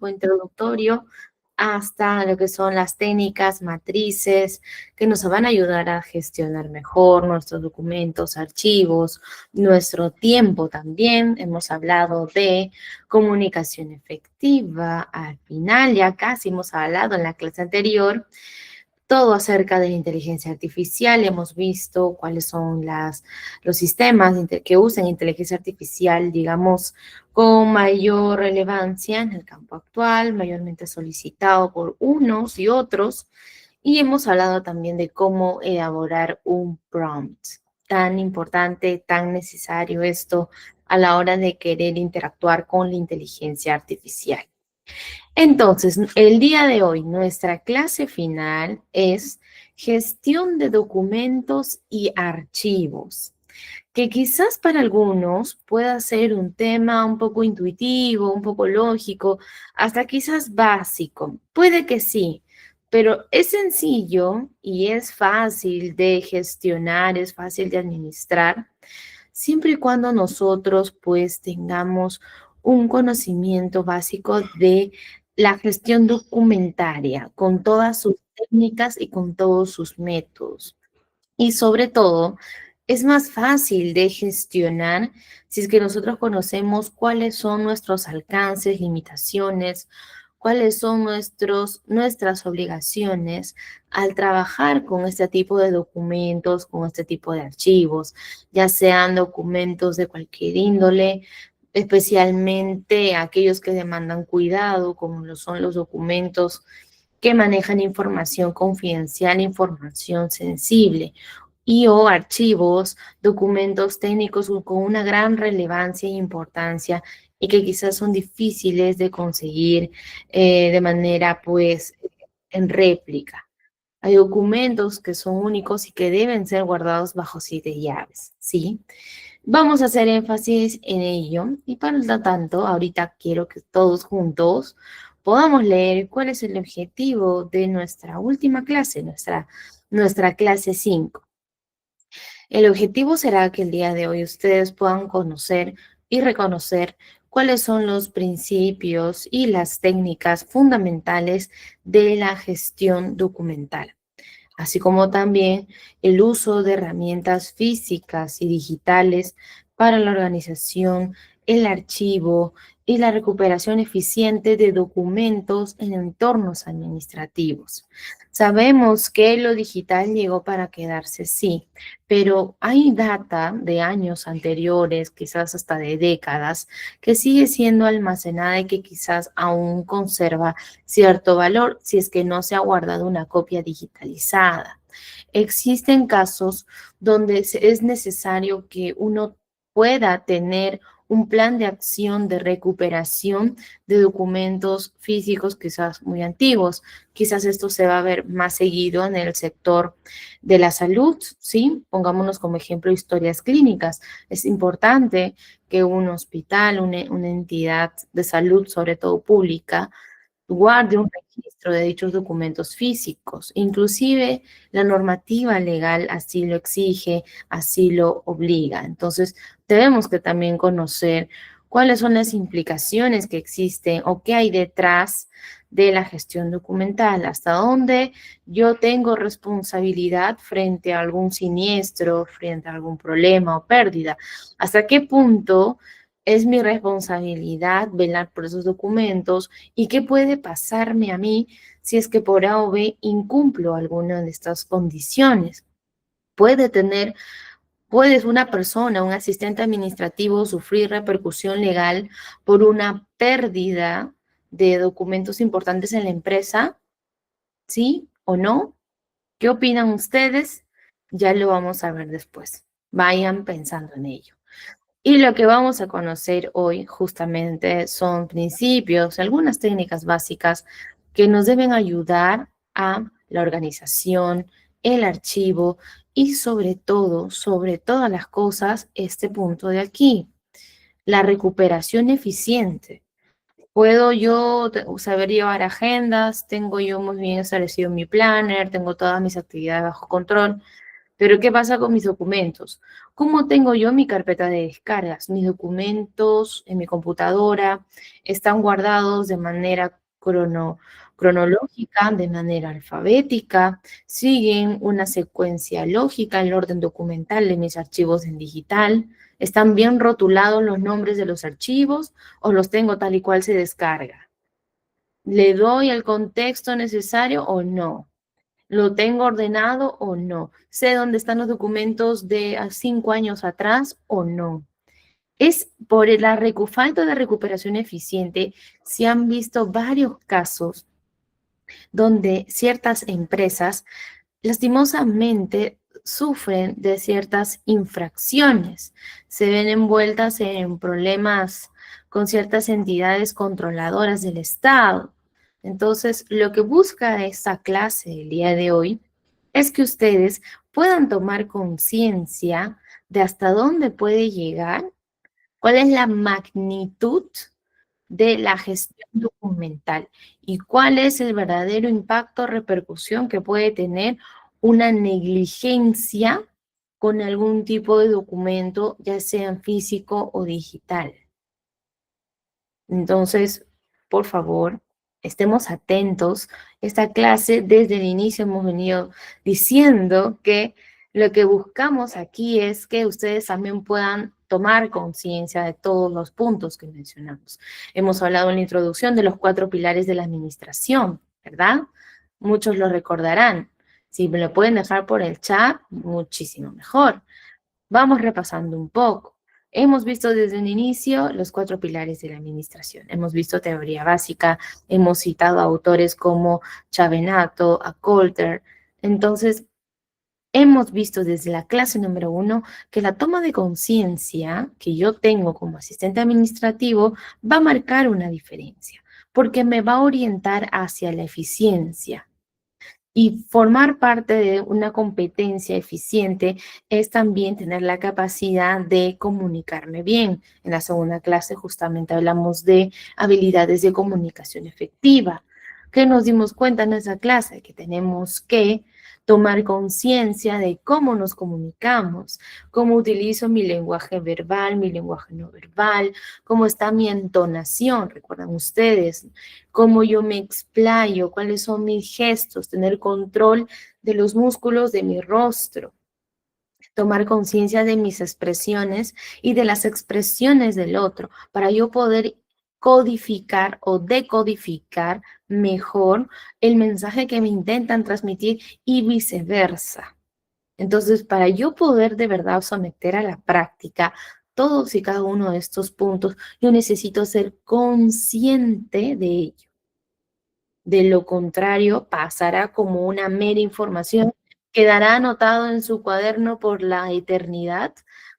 introductorio hasta lo que son las técnicas matrices que nos van a ayudar a gestionar mejor nuestros documentos, archivos, nuestro tiempo también. Hemos hablado de comunicación efectiva. Al final, ya casi hemos hablado en la clase anterior todo acerca de la inteligencia artificial. Hemos visto cuáles son los sistemas que usan inteligencia artificial, digamos, con mayor relevancia en el campo actual, mayormente solicitado por unos y otros. Y hemos hablado también de cómo elaborar un prompt. Tan importante, tan necesario esto a la hora de querer interactuar con la inteligencia artificial. Entonces, el día de hoy, nuestra clase final es gestión de documentos y archivos, que quizás para algunos pueda ser un tema un poco intuitivo, un poco lógico, hasta quizás básico. Puede que sí, pero es sencillo y es fácil de gestionar, es fácil de administrar, siempre y cuando nosotros pues tengamos un conocimiento básico de la gestión documentaria, con todas sus técnicas y con todos sus métodos. Y sobre todo, es más fácil de gestionar si es que nosotros conocemos cuáles son nuestros alcances, limitaciones, cuáles son nuestras obligaciones al trabajar con este tipo de documentos, con este tipo de archivos, ya sean documentos de cualquier índole, especialmente aquellos que demandan cuidado, como lo son los documentos que manejan información confidencial, información sensible y o archivos, documentos técnicos con una gran relevancia e importancia y que quizás son difíciles de conseguir de manera, pues, en réplica. Hay documentos que son únicos y que deben ser guardados bajo 7 llaves, ¿sí? Vamos a hacer énfasis en ello y para lo tanto, ahorita quiero que todos juntos podamos leer cuál es el objetivo de nuestra última clase, nuestra clase 5. El objetivo será que el día de hoy ustedes puedan conocer y reconocer cuáles son los principios y las técnicas fundamentales de la gestión documental, así como también el uso de herramientas físicas y digitales para la organización, el archivo y la recuperación eficiente de documentos en entornos administrativos. Sabemos que lo digital llegó para quedarse, sí, pero hay data de años anteriores, quizás hasta de décadas, que sigue siendo almacenada y que quizás aún conserva cierto valor si es que no se ha guardado una copia digitalizada. Existen casos donde es necesario que uno pueda tener un plan de acción de recuperación de documentos físicos quizás muy antiguos. Quizás esto se va a ver más seguido en el sector de la salud, ¿sí? Pongámonos como ejemplo historias clínicas. Es importante que un hospital, una entidad de salud, sobre todo pública, guarde un registro de dichos documentos físicos. Inclusive la normativa legal así lo exige, así lo obliga. Entonces, debemos que también conocer cuáles son las implicaciones que existen o qué hay detrás de la gestión documental, hasta dónde yo tengo responsabilidad frente a algún siniestro, frente a algún problema o pérdida, hasta qué punto es mi responsabilidad velar por esos documentos y qué puede pasarme a mí si es que por A o B incumplo alguna de estas condiciones. Puede tener, puedes una persona, un asistente administrativo, sufrir repercusión legal por una pérdida de documentos importantes en la empresa, ¿sí o no? ¿Qué opinan ustedes? Ya lo vamos a ver después. Vayan pensando en ello. Y lo que vamos a conocer hoy justamente son principios, algunas técnicas básicas que nos deben ayudar a la organización, el archivo y sobre todas las cosas, este punto de aquí, la recuperación eficiente. Puedo yo saber llevar agendas, tengo yo muy bien establecido mi planner, tengo todas mis actividades bajo control, Pero ¿qué pasa con mis documentos? ¿Cómo tengo yo mi carpeta de descargas? Mis documentos en mi computadora están guardados de manera cronológica, de manera alfabética, siguen una secuencia lógica, el orden documental de mis archivos en digital. ¿Están bien rotulados los nombres de los archivos o los tengo tal y cual se descarga? ¿Le doy el contexto necesario o no? ¿Lo tengo ordenado o no? ¿Sé dónde están los documentos de 5 años atrás o no? Es por la falta de recuperación eficiente, se han visto varios casos donde ciertas empresas lastimosamente sufren de ciertas infracciones, se ven envueltas en problemas con ciertas entidades controladoras del Estado. Entonces, lo que busca esta clase el día de hoy es que ustedes puedan tomar conciencia de hasta dónde puede llegar, cuál es la magnitud de la gestión documental y cuál es el verdadero impacto o repercusión que puede tener una negligencia con algún tipo de documento, ya sea físico o digital. Entonces, por favor, estemos atentos. Esta clase, desde el inicio hemos venido diciendo que lo que buscamos aquí es que ustedes también puedan tomar conciencia de todos los puntos que mencionamos. Hemos hablado en la introducción de los 4 pilares de la administración, ¿verdad? Muchos lo recordarán. Si me lo pueden dejar por el chat, muchísimo mejor. Vamos repasando un poco. Hemos visto desde el inicio los 4 pilares de la administración. Hemos visto teoría básica, hemos citado a autores como Chavenato, a Coulter. Entonces, hemos visto desde la clase número 1 que la toma de conciencia que yo tengo como asistente administrativo va a marcar una diferencia, porque me va a orientar hacia la eficiencia. Y formar parte de una competencia eficiente es también tener la capacidad de comunicarme bien. En la segunda clase justamente hablamos de habilidades de comunicación efectiva. ¿Qué nos dimos cuenta en esa clase? Que tenemos que tomar conciencia de cómo nos comunicamos, cómo utilizo mi lenguaje verbal, mi lenguaje no verbal, cómo está mi entonación, recuerdan ustedes, cómo yo me explayo, cuáles son mis gestos, tener control de los músculos de mi rostro, tomar conciencia de mis expresiones y de las expresiones del otro, para yo poder codificar o decodificar mejor el mensaje que me intentan transmitir y viceversa. Entonces, para yo poder de verdad someter a la práctica todos y cada uno de estos puntos, yo necesito ser consciente de ello. De lo contrario, pasará como una mera información, quedará anotado en su cuaderno por la eternidad,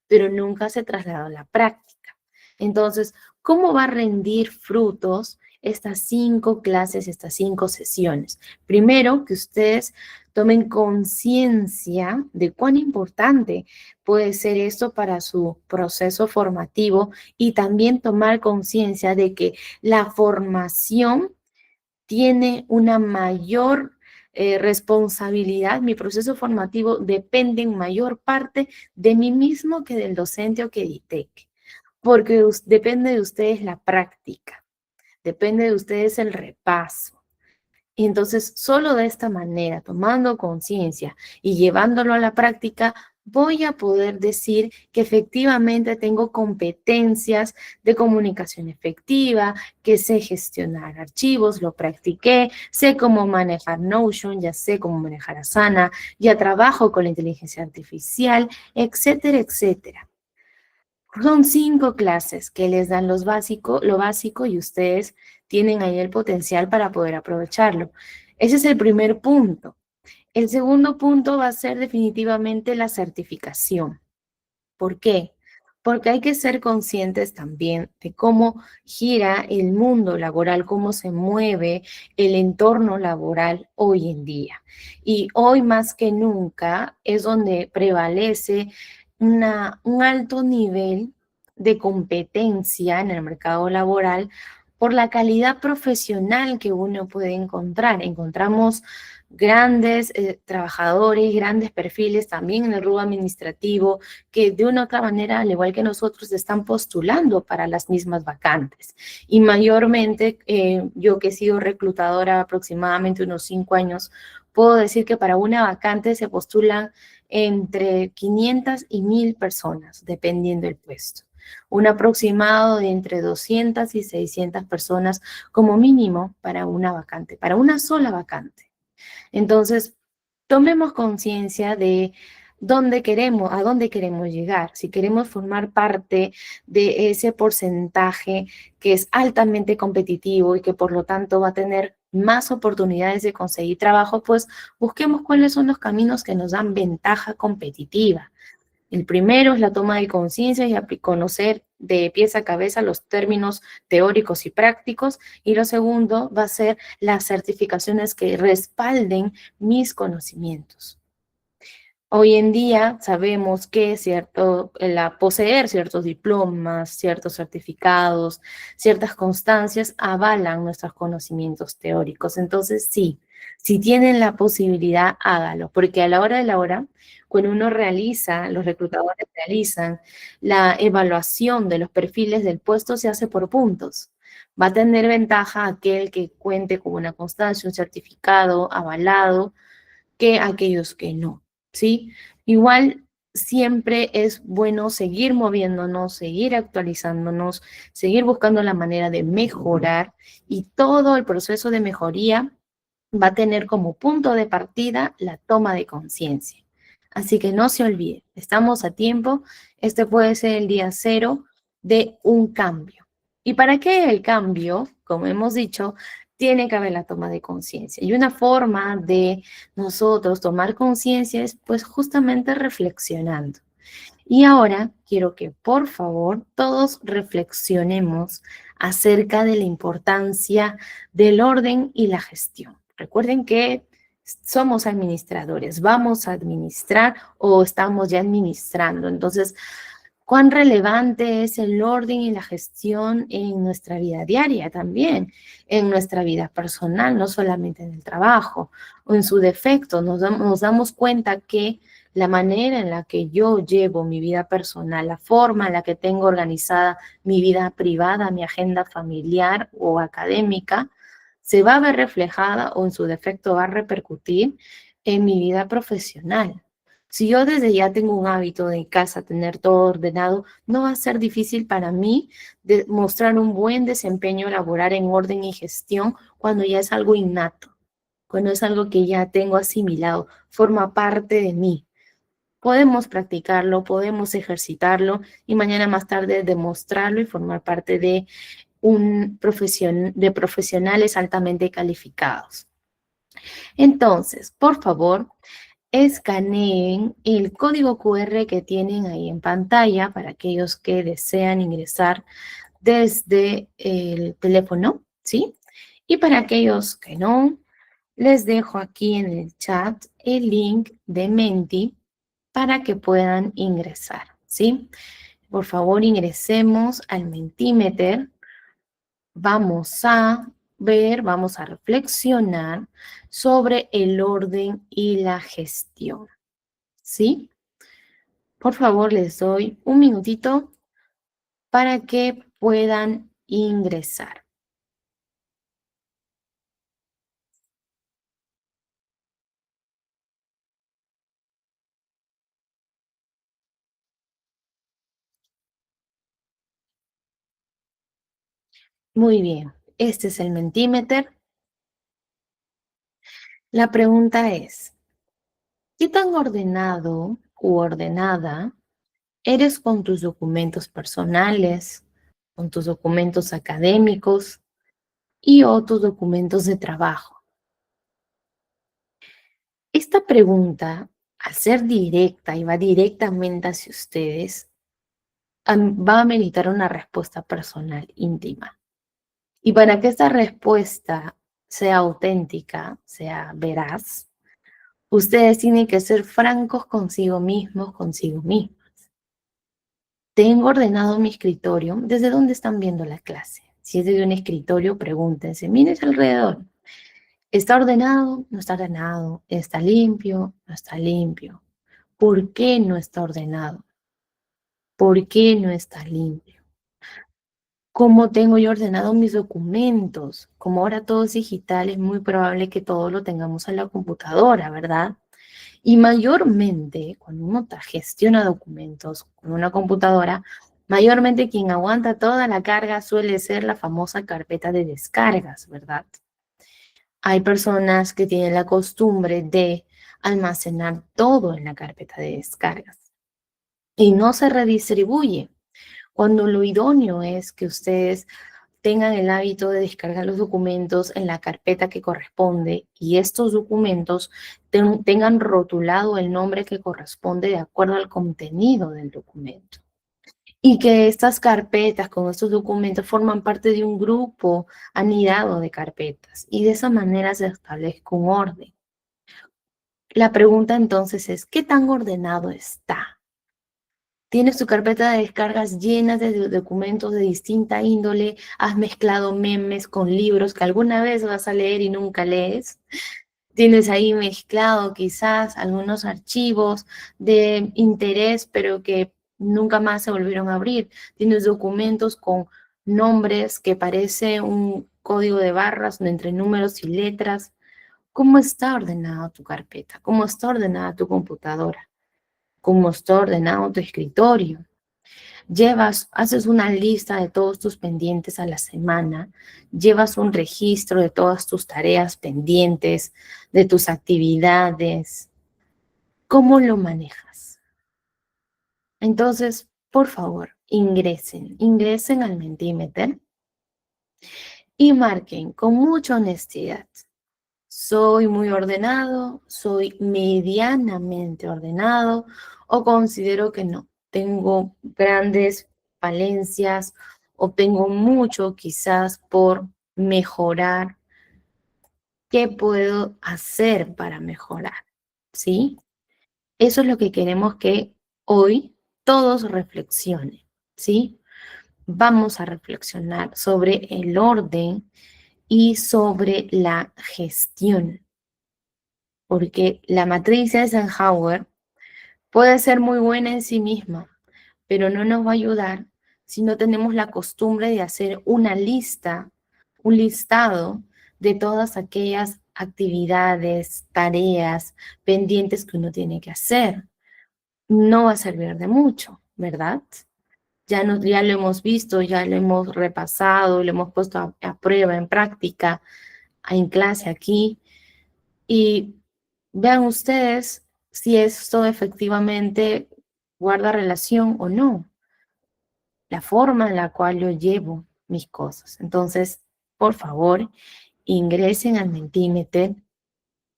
pero nunca se trasladó a la práctica. Entonces, ¿cómo va a rendir frutos estas 5 clases, estas 5 sesiones? Primero, que ustedes tomen conciencia de cuán importante puede ser esto para su proceso formativo y también tomar conciencia de que la formación tiene una mayor responsabilidad, mi proceso formativo depende en mayor parte de mí mismo que del docente o que dicte, porque depende de ustedes la práctica, depende de ustedes el repaso. Y entonces, solo de esta manera, tomando conciencia y llevándolo a la práctica, voy a poder decir que efectivamente tengo competencias de comunicación efectiva, que sé gestionar archivos, lo practiqué, sé cómo manejar Notion, ya sé cómo manejar Asana, ya trabajo con la inteligencia artificial, etcétera, etcétera. Son 5 clases que les dan lo básico y ustedes tienen ahí el potencial para poder aprovecharlo. Ese es el primer punto. El segundo punto va a ser definitivamente la certificación. ¿Por qué? Porque hay que ser conscientes también de cómo gira el mundo laboral, cómo se mueve el entorno laboral hoy en día. Y hoy más que nunca es donde prevalece un alto nivel de competencia en el mercado laboral por la calidad profesional que uno puede encontrar. Encontramos grandes trabajadores, grandes perfiles también en el rubro administrativo, que de una u otra manera, al igual que nosotros, están postulando para las mismas vacantes. Y mayormente, yo que he sido reclutadora aproximadamente unos 5 años, puedo decir que para una vacante se postulan entre 500 y 1000 personas, dependiendo del puesto. Un aproximado de entre 200 y 600 personas como mínimo para una vacante, para una sola vacante. Entonces, tomemos conciencia de dónde queremos, a dónde queremos llegar. Si queremos formar parte de ese porcentaje que es altamente competitivo y que por lo tanto va a tener más oportunidades de conseguir trabajo, pues busquemos cuáles son los caminos que nos dan ventaja competitiva. El primero es la toma de conciencia y conocer de pies a cabeza los términos teóricos y prácticos. Y lo segundo va a ser las certificaciones que respalden mis conocimientos. Hoy en día sabemos que poseer ciertos diplomas, ciertos certificados, ciertas constancias avalan nuestros conocimientos teóricos. Entonces, sí, si tienen la posibilidad, hágalo, porque a la hora de la hora, cuando uno realiza, los reclutadores realizan la evaluación de los perfiles del puesto, se hace por puntos. Va a tener ventaja aquel que cuente con una constancia, un certificado avalado, que aquellos que no, ¿sí? Igual siempre es bueno seguir moviéndonos, seguir actualizándonos, seguir buscando la manera de mejorar y todo el proceso de mejoría va a tener como punto de partida la toma de conciencia. Así que no se olvide, estamos a tiempo, este puede ser el día cero de un cambio. ¿Y para qué el cambio? Como hemos dicho, tiene que haber la toma de conciencia. Y una forma de nosotros tomar conciencia es pues justamente reflexionando. Y ahora quiero que por favor todos reflexionemos acerca de la importancia del orden y la gestión. Recuerden que somos administradores, vamos a administrar o estamos ya administrando. Entonces, cuán relevante es el orden y la gestión en nuestra vida diaria también, en nuestra vida personal, no solamente en el trabajo o en su defecto. Nos damos cuenta que la manera en la que yo llevo mi vida personal, la forma en la que tengo organizada mi vida privada, mi agenda familiar o académica, se va a ver reflejada o en su defecto va a repercutir en mi vida profesional. Si yo desde ya tengo un hábito de casa, tener todo ordenado, no va a ser difícil para mí mostrar un buen desempeño laboral en orden y gestión cuando ya es algo innato, cuando es algo que ya tengo asimilado, forma parte de mí. Podemos practicarlo, podemos ejercitarlo y mañana más tarde demostrarlo y formar parte de de profesionales altamente calificados. Entonces, por favor, escaneen el código QR que tienen ahí en pantalla para aquellos que desean ingresar desde el teléfono, ¿sí? Y para aquellos que no, les dejo aquí en el chat el link de Menti para que puedan ingresar, ¿sí? Por favor, ingresemos al Mentimeter. Vamos a ver, vamos a reflexionar sobre el orden y la gestión, ¿sí? Por favor, les doy un minutito para que puedan ingresar. Muy bien, este es el Mentimeter. La pregunta es, ¿qué tan ordenado u ordenada eres con tus documentos personales, con tus documentos académicos y o tus documentos de trabajo? Esta pregunta, al ser directa y va directamente hacia ustedes, va a meditar una respuesta personal íntima. Y para que esta respuesta sea auténtica, sea veraz, ustedes tienen que ser francos consigo mismos, consigo mismos. Tengo ordenado mi escritorio. ¿Desde dónde están viendo la clase? Si es desde un escritorio, pregúntense, miren alrededor. ¿Está ordenado? No está ordenado. ¿Está limpio? No está limpio. ¿Por qué no está ordenado? ¿Por qué no está limpio? ¿Cómo tengo yo ordenado mis documentos? Como ahora todo es digital, es muy probable que todo lo tengamos en la computadora, ¿verdad? Y mayormente, cuando uno gestiona documentos con una computadora, mayormente quien aguanta toda la carga suele ser la famosa carpeta de descargas, ¿verdad? Hay personas que tienen la costumbre de almacenar todo en la carpeta de descargas y no se redistribuye, cuando lo idóneo es que ustedes tengan el hábito de descargar los documentos en la carpeta que corresponde y estos documentos tengan rotulado el nombre que corresponde de acuerdo al contenido del documento. Y que estas carpetas con estos documentos forman parte de un grupo anidado de carpetas y de esa manera se establezca un orden. La pregunta entonces es, ¿qué tan ordenado está? Tienes tu carpeta de descargas llena de documentos de distinta índole, has mezclado memes con libros que alguna vez vas a leer y nunca lees. Tienes ahí mezclado quizás algunos archivos de interés, pero que nunca más se volvieron a abrir. Tienes documentos con nombres que parece un código de barras entre números y letras. ¿Cómo está ordenada tu carpeta? ¿Cómo está ordenada tu computadora? ¿Cómo está ordenado tu escritorio? Haces una lista de todos tus pendientes a la semana, llevas un registro de todas tus tareas pendientes, de tus actividades. ¿Cómo lo manejas? Entonces, por favor, ingresen al Mentimeter y marquen con mucha honestidad. Soy muy ordenado, soy medianamente ordenado o considero que no. Tengo grandes falencias o tengo mucho quizás por mejorar. ¿Qué puedo hacer para mejorar? ¿Sí? Eso es lo que queremos que hoy todos reflexionen. ¿Sí? Vamos a reflexionar sobre el orden y sobre la gestión. Porque la matriz de Eisenhower puede ser muy buena en sí misma, pero no nos va a ayudar si no tenemos la costumbre de hacer una lista, un listado de todas aquellas actividades, tareas pendientes que uno tiene que hacer. No va a servir de mucho, ¿verdad? Ya lo hemos visto, ya lo hemos repasado, lo hemos puesto a prueba, en práctica, en clase aquí. Y vean ustedes si esto efectivamente guarda relación o no, la forma en la cual yo llevo mis cosas. Entonces, por favor, ingresen al Mentimeter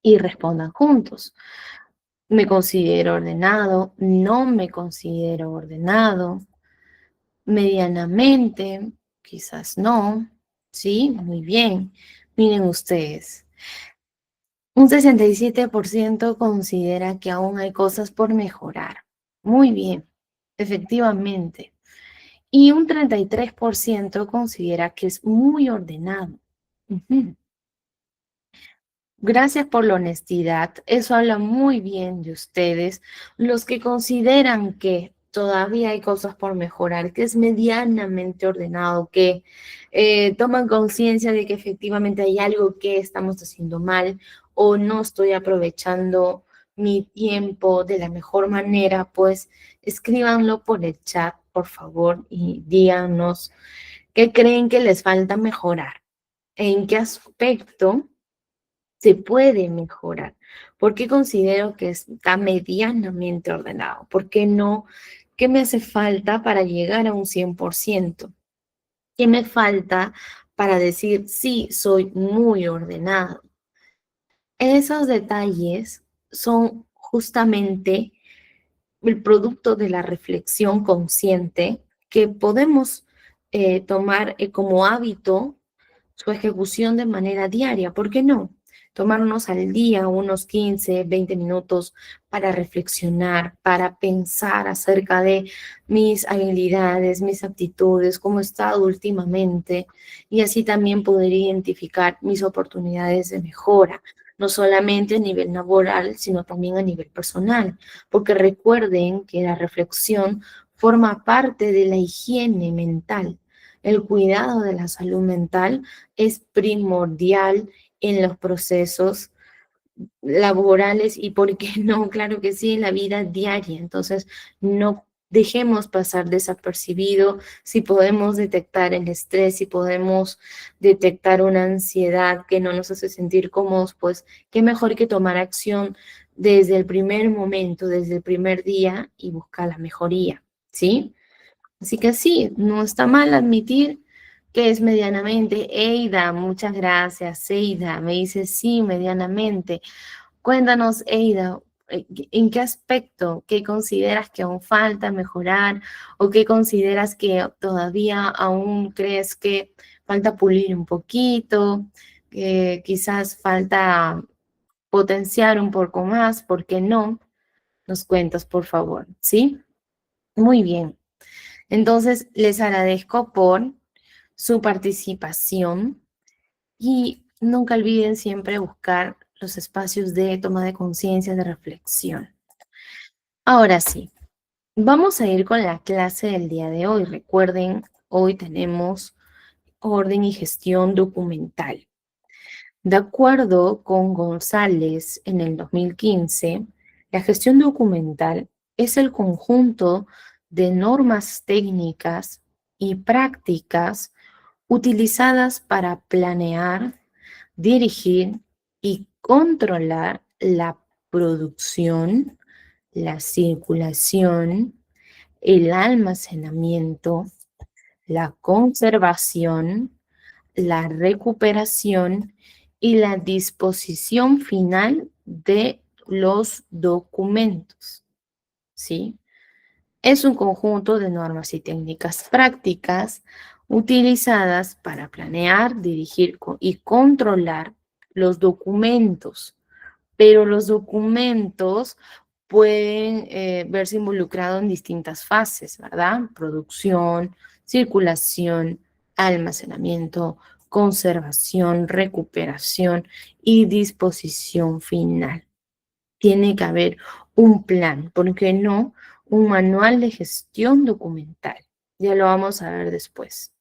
y respondan juntos. ¿Me considero ordenado? ¿No me considero ordenado? Medianamente, quizás no. Sí, muy bien. Miren ustedes. Un 67% considera que aún hay cosas por mejorar. Muy bien, efectivamente. Y un 33% considera que es muy ordenado. Ujú. Gracias por la honestidad. Eso habla muy bien de ustedes. Los que consideran que todavía hay cosas por mejorar, que es medianamente ordenado, que toman conciencia de que efectivamente hay algo que estamos haciendo mal o no estoy aprovechando mi tiempo de la mejor manera, pues escríbanlo por el chat, por favor, y díganos qué creen que les falta mejorar, en qué aspecto se puede mejorar. ¿Por qué considero que está medianamente ordenado? ¿Por qué no? ¿Qué me hace falta para llegar a un 100%? ¿Qué me falta para decir, sí, soy muy ordenado? Esos detalles son justamente el producto de la reflexión consciente que podemos tomar como hábito su ejecución de manera diaria. ¿Por qué no? tomarnos al día unos 15, 20 minutos para reflexionar, para pensar acerca de mis habilidades, mis aptitudes, cómo he estado últimamente, y así también poder identificar mis oportunidades de mejora, no solamente a nivel laboral, sino también a nivel personal, porque recuerden que la reflexión forma parte de la higiene mental. El cuidado de la salud mental es primordial en los procesos laborales y, ¿por qué no? Claro que sí, en la vida diaria. Entonces, no dejemos pasar desapercibido si podemos detectar el estrés, si podemos detectar una ansiedad que no nos hace sentir cómodos, pues qué mejor que tomar acción desde el primer momento, desde el primer día y buscar la mejoría, ¿sí? Así que sí, no está mal admitir que es medianamente. Eida, muchas gracias. Eida, me dice sí, medianamente. Cuéntanos, Eida, ¿en qué aspecto, qué consideras que aún falta mejorar o qué consideras que todavía aún crees que falta pulir un poquito, que quizás falta potenciar un poco más? ¿Por qué no? Nos cuentas, por favor, ¿sí? Muy bien. Entonces, les agradezco por su participación y nunca olviden siempre buscar los espacios de toma de conciencia, de reflexión. Ahora sí, vamos a ir con la clase del día de hoy. Recuerden, hoy tenemos orden y gestión documental. De acuerdo con González en el 2015, la gestión documental es el conjunto de normas técnicas y prácticas utilizadas para planear, dirigir y controlar la producción, la circulación, el almacenamiento, la conservación, la recuperación y la disposición final de los documentos, ¿sí? Es un conjunto de normas y técnicas prácticas utilizadas para planear, dirigir y controlar los documentos, pero los documentos pueden verse involucrados en distintas fases, ¿verdad? Producción, circulación, almacenamiento, conservación, recuperación y disposición final. Tiene que haber un plan, ¿por qué no? Un manual de gestión documental. Ya lo vamos a ver después.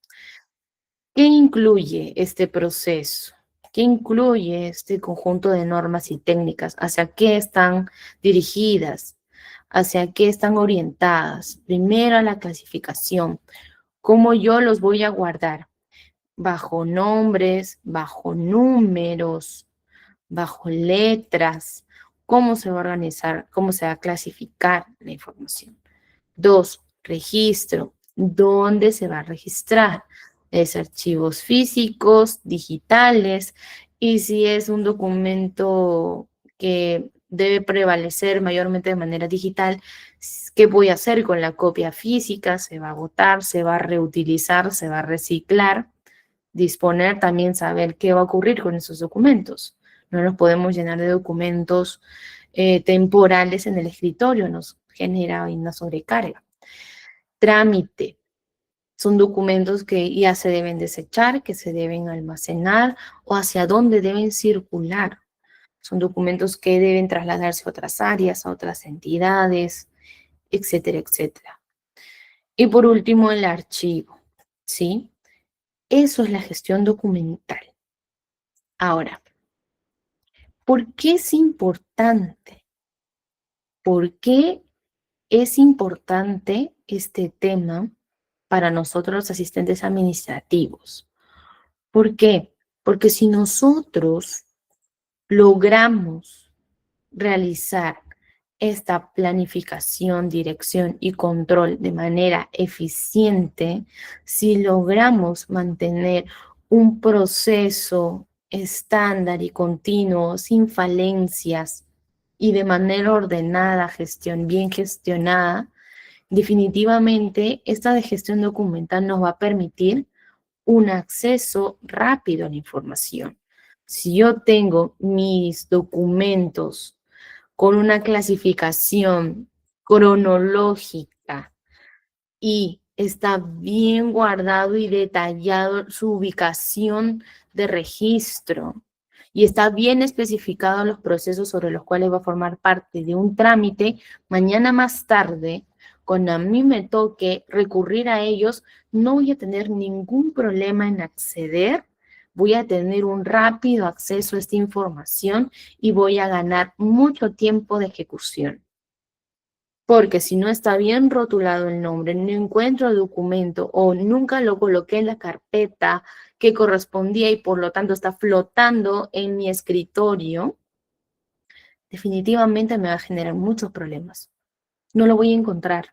¿Qué incluye este proceso? ¿Qué incluye este conjunto de normas y técnicas? ¿Hacia qué están dirigidas? ¿Hacia qué están orientadas? Primero, la clasificación. ¿Cómo yo los voy a guardar? Bajo nombres, bajo números, bajo letras. ¿Cómo se va a organizar? ¿Cómo se va a clasificar la información? Dos, registro. ¿Dónde se va a registrar? Es archivos físicos, digitales, y si es un documento que debe prevalecer mayormente de manera digital, ¿qué voy a hacer con la copia física? ¿Se va a botar? ¿Se va a reutilizar? ¿Se va a reciclar? Disponer también, saber qué va a ocurrir con esos documentos. No nos podemos llenar de documentos temporales en el escritorio, nos genera una sobrecarga. Trámite. Son documentos que ya se deben desechar, que se deben almacenar o hacia dónde deben circular. Son documentos que deben trasladarse a otras áreas, a otras entidades, etcétera, etcétera. Y por último, el archivo, ¿sí? Eso es la gestión documental. Ahora, ¿por qué es importante? ¿Por qué es importante este tema para nosotros los asistentes administrativos? ¿Por qué? Porque si nosotros logramos realizar esta planificación, dirección y control de manera eficiente, si logramos mantener un proceso estándar y continuo, sin falencias y de manera ordenada, bien gestionada, definitivamente esta de gestión documental nos va a permitir un acceso rápido a la información. Si yo tengo mis documentos con una clasificación cronológica y está bien guardado y detallado su ubicación de registro y está bien especificado los procesos sobre los cuales va a formar parte de un trámite, mañana más tarde, cuando a mí me toque recurrir a ellos, no voy a tener ningún problema en acceder, voy a tener un rápido acceso a esta información y voy a ganar mucho tiempo de ejecución. Porque si no está bien rotulado el nombre, no encuentro el documento o nunca lo coloqué en la carpeta que correspondía y por lo tanto está flotando en mi escritorio, definitivamente me va a generar muchos problemas. No lo voy a encontrar.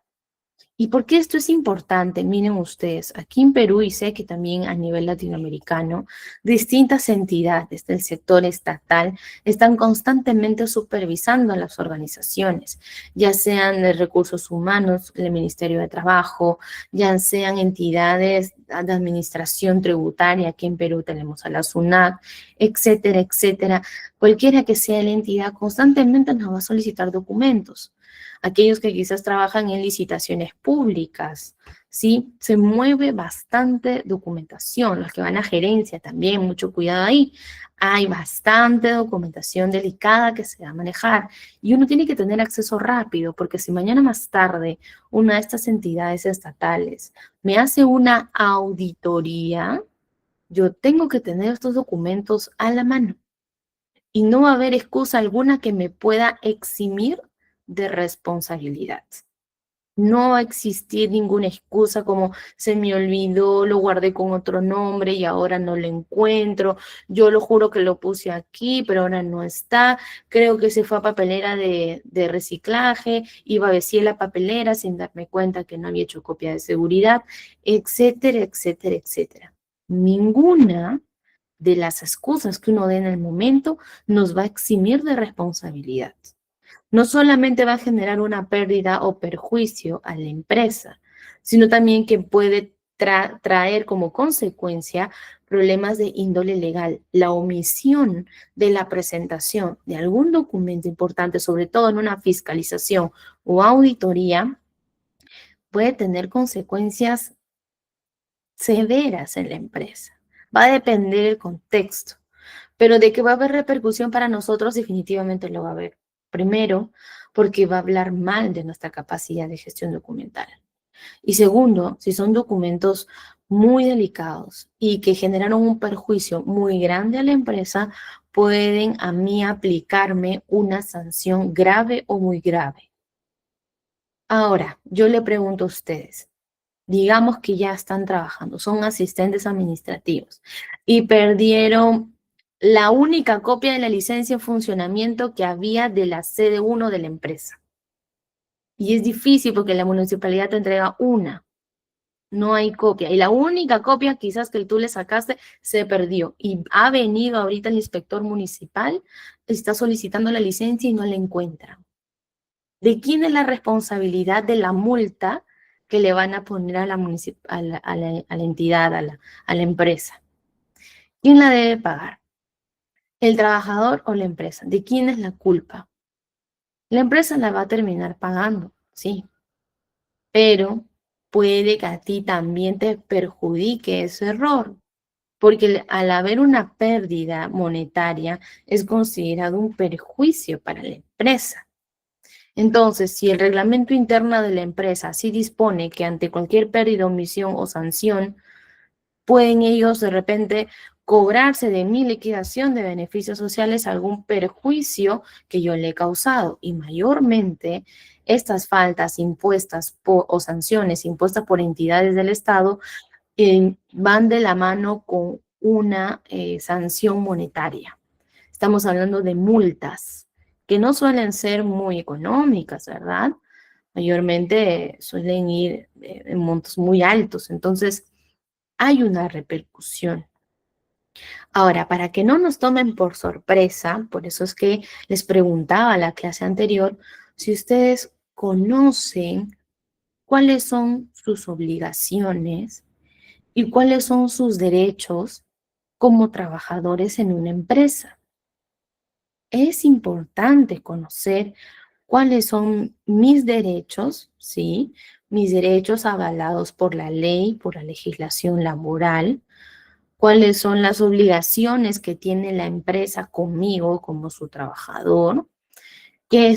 ¿Y por qué esto es importante? Miren ustedes, aquí en Perú y sé que también a nivel latinoamericano, distintas entidades del sector estatal están constantemente supervisando a las organizaciones, ya sean de recursos humanos, el Ministerio de Trabajo, ya sean entidades de administración tributaria, aquí en Perú tenemos a la SUNAT, etcétera, etcétera. Cualquiera que sea la entidad, constantemente nos va a solicitar documentos. Aquellos que quizás trabajan en licitaciones públicas, ¿sí? Se mueve bastante documentación, los que van a gerencia también, mucho cuidado ahí. Hay bastante documentación delicada que se va a manejar y uno tiene que tener acceso rápido, porque si mañana más tarde una de estas entidades estatales me hace una auditoría, yo tengo que tener estos documentos a la mano y no va a haber excusa alguna que me pueda eximir de responsabilidad. No va a existir ninguna excusa como se me olvidó, lo guardé con otro nombre y ahora no lo encuentro. Yo lo juro que lo puse aquí, pero ahora no está. Creo que se fue a papelera de reciclaje, iba a vaciar la papelera sin darme cuenta que no había hecho copia de seguridad, etcétera, etcétera, etcétera. Ninguna de las excusas que uno dé en el momento nos va a eximir de responsabilidad. No solamente va a generar una pérdida o perjuicio a la empresa, sino también que puede traer como consecuencia problemas de índole legal. La omisión de la presentación de algún documento importante, sobre todo en una fiscalización o auditoría, puede tener consecuencias severas en la empresa. Va a depender el contexto. Pero de que va a haber repercusión para nosotros, definitivamente lo va a haber. Primero, porque va a hablar mal de nuestra capacidad de gestión documental. Y segundo, si son documentos muy delicados y que generaron un perjuicio muy grande a la empresa, pueden a mí aplicarme una sanción grave o muy grave. Ahora, yo le pregunto a ustedes, digamos que ya están trabajando, son asistentes administrativos y perdieron la única copia de la licencia en funcionamiento que había de la sede 1 de la empresa. Y es difícil porque la municipalidad te entrega una, no hay copia. Y la única copia quizás que tú le sacaste se perdió. Y ha venido ahorita el inspector municipal, está solicitando la licencia y no la encuentra. ¿De quién es la responsabilidad de la multa que le van a poner a la entidad, a la empresa? ¿Quién la debe pagar? ¿El trabajador o la empresa? ¿De quién es la culpa? La empresa la va a terminar pagando, sí, pero puede que a ti también te perjudique ese error, porque al haber una pérdida monetaria es considerado un perjuicio para la empresa. Entonces, si el reglamento interno de la empresa sí dispone que ante cualquier pérdida, omisión o sanción, pueden ellos de repente cobrarse de mi liquidación de beneficios sociales algún perjuicio que yo le he causado. Y mayormente estas faltas impuestas o sanciones impuestas por entidades del Estado van de la mano con una sanción monetaria. Estamos hablando de multas, que no suelen ser muy económicas, ¿verdad? Mayormente suelen ir en montos muy altos, entonces hay una repercusión. Ahora, para que no nos tomen por sorpresa, por eso es que les preguntaba a la clase anterior si ustedes conocen cuáles son sus obligaciones y cuáles son sus derechos como trabajadores en una empresa. Es importante conocer cuáles son mis derechos, ¿sí? Mis derechos avalados por la ley, por la legislación laboral, cuáles son las obligaciones que tiene la empresa conmigo como su trabajador, qué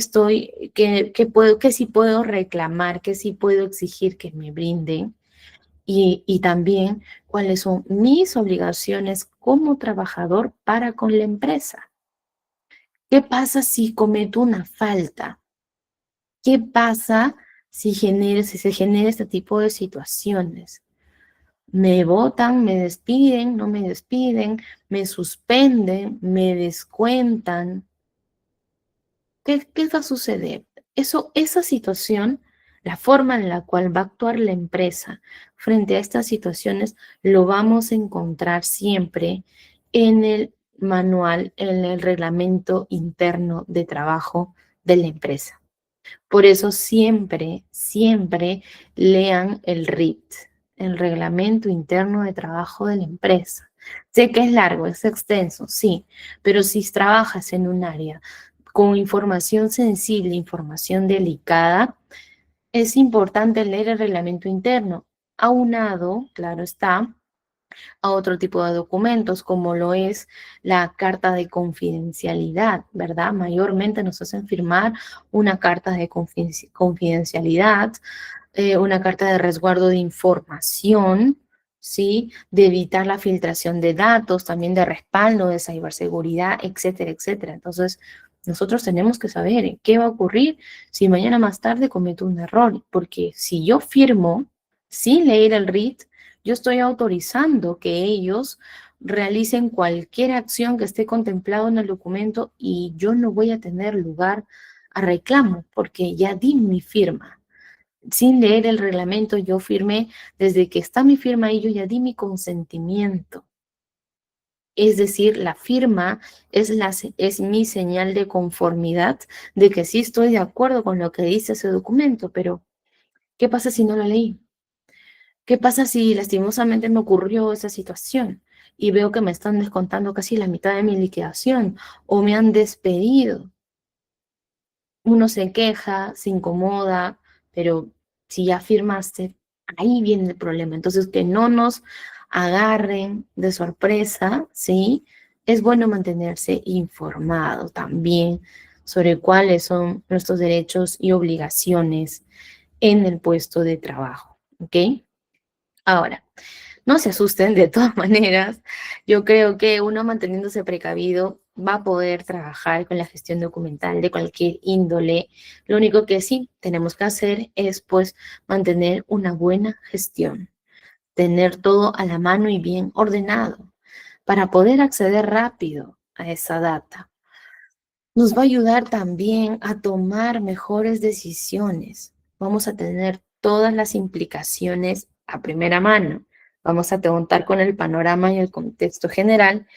sí puedo reclamar, qué sí puedo exigir que me brinden, y también cuáles son mis obligaciones como trabajador para con la empresa. ¿Qué pasa si cometo una falta? ¿Qué pasa si se genera este tipo de situaciones? ¿Me botan, me despiden, no me despiden, me suspenden, me descuentan? ¿Qué va a suceder? Esa situación, la forma en la cual va a actuar la empresa frente a estas situaciones, lo vamos a encontrar siempre en el manual, en el reglamento interno de trabajo de la empresa. Por eso siempre, siempre lean el RIT, el Reglamento Interno de Trabajo de la empresa. Sé que es largo, es extenso, sí, pero si trabajas en un área con información sensible, información delicada, es importante leer el reglamento interno, aunado, claro está, a otro tipo de documentos, como lo es la carta de confidencialidad, ¿verdad? Mayormente nos hacen firmar una carta de confidencialidad, una carta de resguardo de información, ¿sí? De evitar la filtración de datos, también de respaldo, de ciberseguridad, etcétera, etcétera. Entonces, nosotros tenemos que saber qué va a ocurrir si mañana más tarde cometo un error, porque si yo firmo sin leer el RIT, yo estoy autorizando que ellos realicen cualquier acción que esté contemplado en el documento y yo no voy a tener lugar a reclamo porque ya di mi firma. Sin leer el reglamento, yo firmé, desde que está mi firma ahí, yo ya di mi consentimiento. Es decir, la firma es mi señal de conformidad de que sí estoy de acuerdo con lo que dice ese documento, pero ¿qué pasa si no lo leí? ¿Qué pasa si lastimosamente me ocurrió esa situación y veo que me están descontando casi la mitad de mi liquidación o me han despedido? Uno se queja, se incomoda, pero si ya firmaste, ahí viene el problema. Entonces, que no nos agarren de sorpresa, ¿sí? Es bueno mantenerse informado también sobre cuáles son nuestros derechos y obligaciones en el puesto de trabajo, ¿ok? Ahora, no se asusten, de todas maneras, yo creo que uno manteniéndose precavido va a poder trabajar con la gestión documental de cualquier índole. Lo único que sí tenemos que hacer es pues mantener una buena gestión, tener todo a la mano y bien ordenado para poder acceder rápido a esa data. Nos va a ayudar también a tomar mejores decisiones. Vamos a tener todas las implicaciones a primera mano. Vamos a contar con el panorama y el contexto general.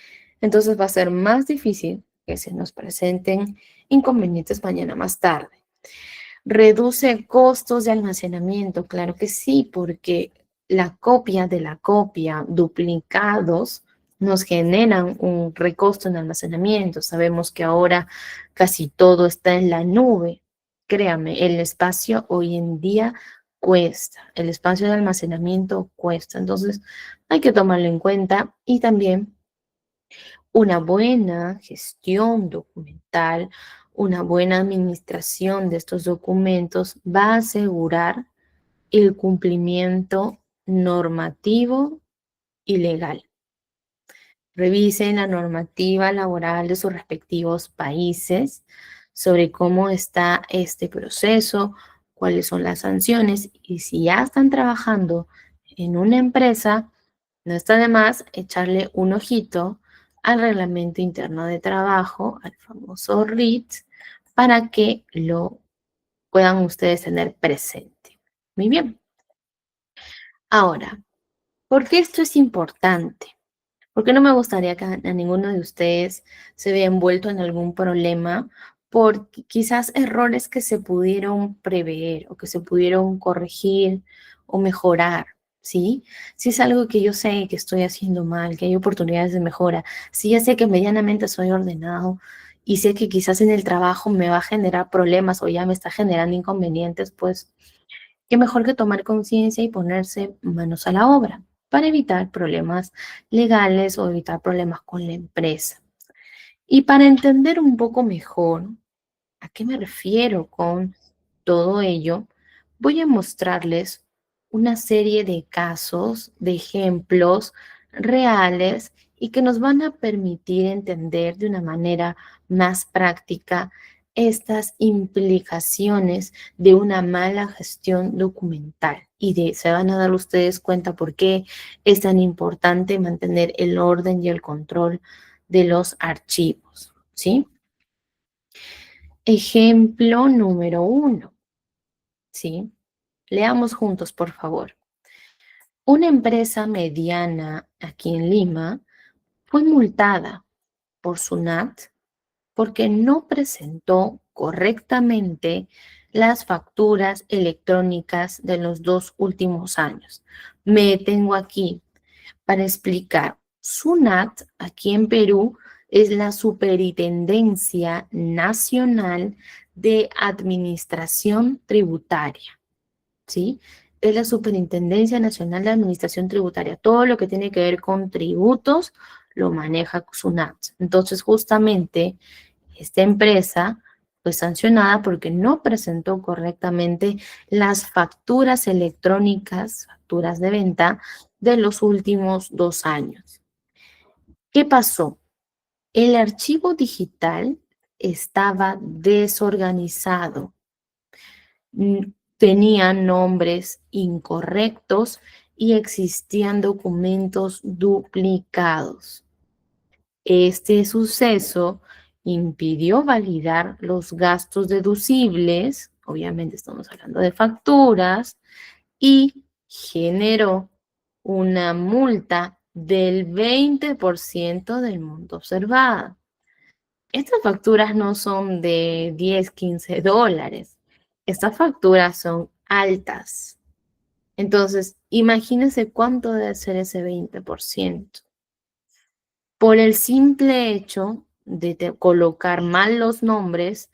Entonces va a ser más difícil que se nos presenten inconvenientes mañana más tarde. Reduce costos de almacenamiento, claro que sí, porque la copia de la copia, duplicados, nos generan un recosto en almacenamiento. Sabemos que ahora casi todo está en la nube. Créame, el espacio hoy en día cuesta, el espacio de almacenamiento cuesta. Entonces, hay que tomarlo en cuenta y también una buena gestión documental, una buena administración de estos documentos va a asegurar el cumplimiento normativo y legal. Revisen la normativa laboral de sus respectivos países sobre cómo está este proceso, cuáles son las sanciones y si ya están trabajando en una empresa, no está de más echarle un ojito al reglamento interno de trabajo, al famoso RIT, para que lo puedan ustedes tener presente. Muy bien. Ahora, ¿por qué esto es importante? Porque no me gustaría que a ninguno de ustedes se vea envuelto en algún problema por quizás errores que se pudieron prever o que se pudieron corregir o mejorar. ¿sí? Si es algo que yo sé que estoy haciendo mal, que hay oportunidades de mejora, si ya sé que medianamente soy ordenado y sé que quizás en el trabajo me va a generar problemas o ya me está generando inconvenientes, pues qué mejor que tomar conciencia y ponerse manos a la obra para evitar problemas legales o evitar problemas con la empresa. Y para entender un poco mejor a qué me refiero con todo ello, voy a mostrarles una serie de casos, de ejemplos reales y que nos van a permitir entender de una manera más práctica estas implicaciones de una mala gestión documental se van a dar ustedes cuenta por qué es tan importante mantener el orden y el control de los archivos, ¿sí? Ejemplo número uno, ¿sí? Leamos juntos, por favor. Una empresa mediana aquí en Lima fue multada por SUNAT porque no presentó correctamente las facturas electrónicas de los 2 últimos años. Me detengo aquí para explicar. SUNAT, aquí en Perú, es la Superintendencia Nacional de Administración Tributaria, ¿sí? Es la Superintendencia Nacional de Administración Tributaria. Todo lo que tiene que ver con tributos lo maneja SUNAT. Entonces, justamente, esta empresa fue sancionada porque no presentó correctamente las facturas electrónicas, facturas de venta de los últimos 2 años. ¿Qué pasó? El archivo digital estaba desorganizado, tenía nombres incorrectos y existían documentos duplicados. Este suceso impidió validar los gastos deducibles, obviamente estamos hablando de facturas, y generó una multa del 20% del monto observado. Estas facturas no son de 10, $15. Estas facturas son altas. Entonces, imagínense cuánto debe ser ese 20% por el simple hecho de colocar mal los nombres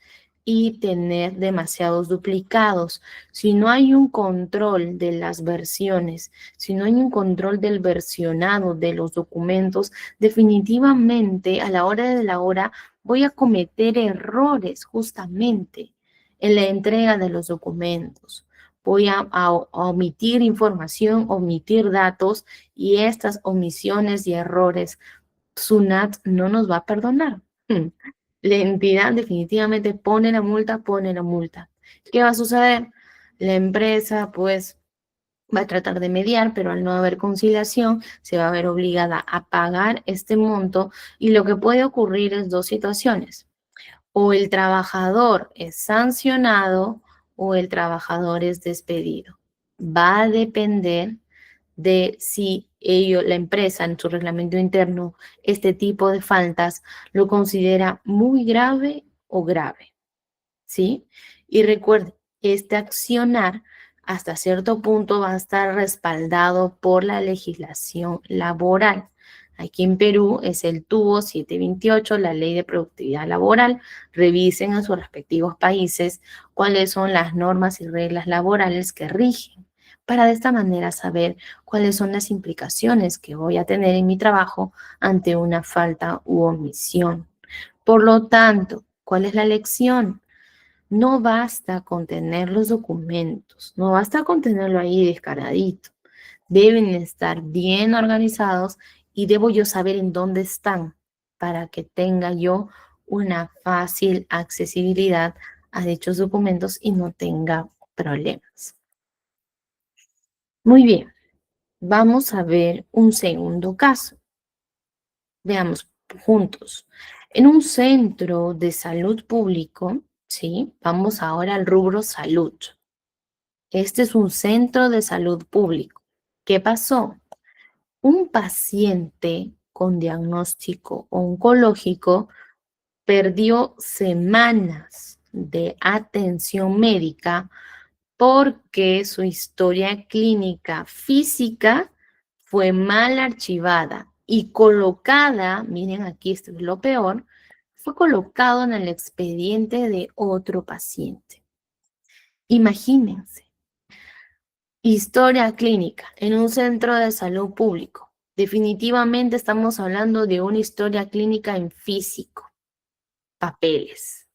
y tener demasiados duplicados. Si no hay un control de las versiones, si no hay un control del versionado de los documentos, definitivamente a la hora de la hora voy a cometer errores justamente en la entrega de los documentos. Voy a omitir información, omitir datos y estas omisiones y errores SUNAT no nos va a perdonar. La entidad definitivamente pone la multa, pone la multa. ¿Qué va a suceder? La empresa, pues, va a tratar de mediar, pero al no haber conciliación, se va a ver obligada a pagar este monto y lo que puede ocurrir es 2 situaciones. O el trabajador es sancionado o el trabajador es despedido. Va a depender de si la empresa en su reglamento interno, este tipo de faltas lo considera muy grave o grave, ¿sí? Y recuerde, este accionar hasta cierto punto va a estar respaldado por la legislación laboral. Aquí en Perú es el TUBO 728, la Ley de Productividad Laboral. Revisen en sus respectivos países cuáles son las normas y reglas laborales que rigen, para de esta manera saber cuáles son las implicaciones que voy a tener en mi trabajo ante una falta u omisión. Por lo tanto, ¿cuál es la lección? No basta con tener los documentos, no basta con tenerlo ahí descaradito. Deben estar bien organizados y debo yo saber en dónde están para que tenga yo una fácil accesibilidad a dichos documentos y no tenga problemas. Muy bien, vamos a ver un segundo caso. Veamos juntos. En un centro de salud público, ¿sí? Vamos ahora al rubro salud. Este es un centro de salud público. ¿Qué pasó? Un paciente con diagnóstico oncológico perdió semanas de atención médica porque su historia clínica física fue mal archivada y colocada, miren aquí esto es lo peor, fue colocado en el expediente de otro paciente. Imagínense, historia clínica en un centro de salud público. Definitivamente estamos hablando de una historia clínica en físico, papeles.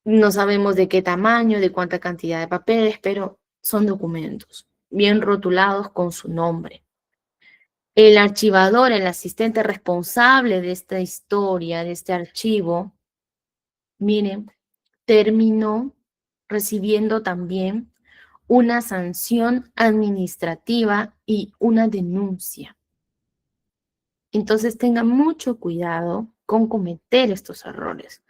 No sabemos de qué tamaño, de cuánta cantidad de papeles, pero son documentos bien rotulados con su nombre. El archivador, el asistente responsable de esta historia, de este archivo, miren, terminó recibiendo también una sanción administrativa y una denuncia. Entonces tengan mucho cuidado con cometer estos errores.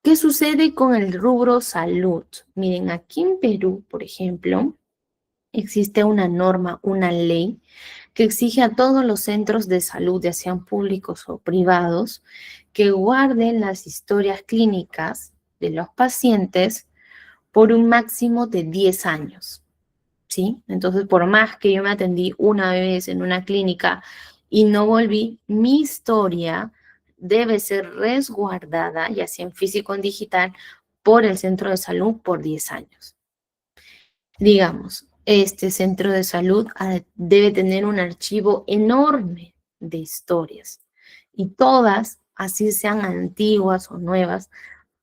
¿Qué sucede con el rubro salud? Miren, aquí en Perú, por ejemplo, existe una norma, una ley que exige a todos los centros de salud, ya sean públicos o privados, que guarden las historias clínicas de los pacientes por un máximo de 10 años, ¿sí? Entonces, por más que yo me atendí una vez en una clínica y no volví, mi historia debe ser resguardada, ya sea en físico o en digital, por el centro de salud por 10 años. Digamos, este centro de salud debe tener un archivo enorme de historias y todas, así sean antiguas o nuevas,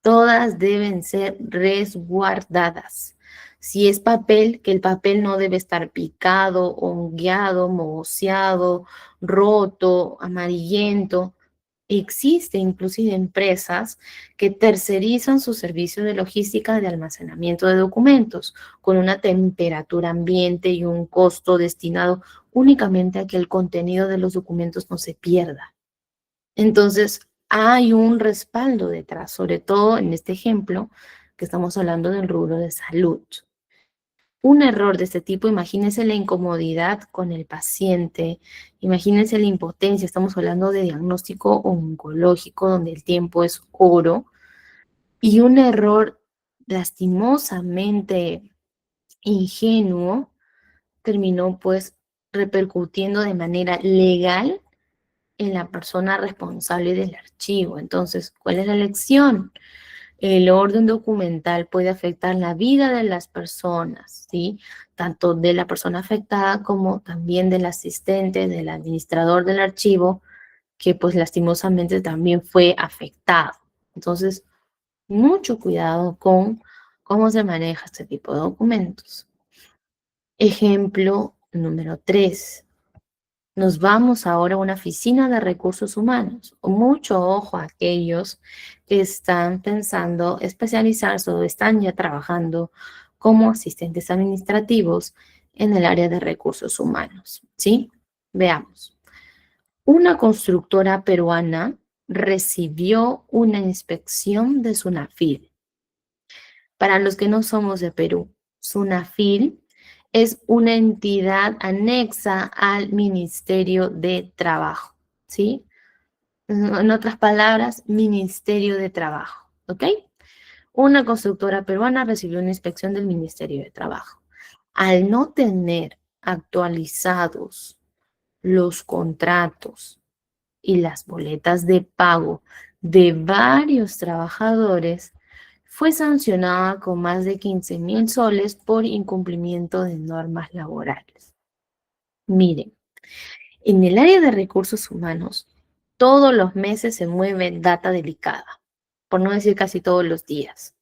todas deben ser resguardadas. Si es papel, que el papel no debe estar picado, hongueado, mohoseado, roto, amarillento. Existe inclusive empresas que tercerizan su servicio de logística de almacenamiento de documentos con una temperatura ambiente y un costo destinado únicamente a que el contenido de los documentos no se pierda. Entonces, hay un respaldo detrás, sobre todo en este ejemplo que estamos hablando del rubro de salud. Un error de este tipo, imagínense la incomodidad con el paciente, imagínense la impotencia, estamos hablando de diagnóstico oncológico donde el tiempo es oro, y un error lastimosamente ingenuo terminó pues repercutiendo de manera legal en la persona responsable del archivo. Entonces, ¿cuál es la lección? El orden documental puede afectar la vida de las personas, ¿sí? Tanto de la persona afectada como también del asistente, del administrador del archivo, que pues lastimosamente también fue afectado. Entonces, mucho cuidado con cómo se maneja este tipo de documentos. Ejemplo número 3. Nos vamos ahora a una oficina de recursos humanos. Mucho ojo a aquellos que están pensando especializarse o están ya trabajando como asistentes administrativos en el área de recursos humanos, ¿sí? Veamos. Una constructora peruana recibió una inspección de SUNAFIL. Para los que no somos de Perú, SUNAFIL es una entidad anexa al Ministerio de Trabajo, ¿sí? En otras palabras, Ministerio de Trabajo, ¿ok? Una constructora peruana recibió una inspección del Ministerio de Trabajo. Al no tener actualizados los contratos y las boletas de pago de varios trabajadores, fue sancionada con más de 15.000 soles por incumplimiento de normas laborales. Miren, en el área de recursos humanos, todos los meses se mueve data delicada, por no decir casi todos los días.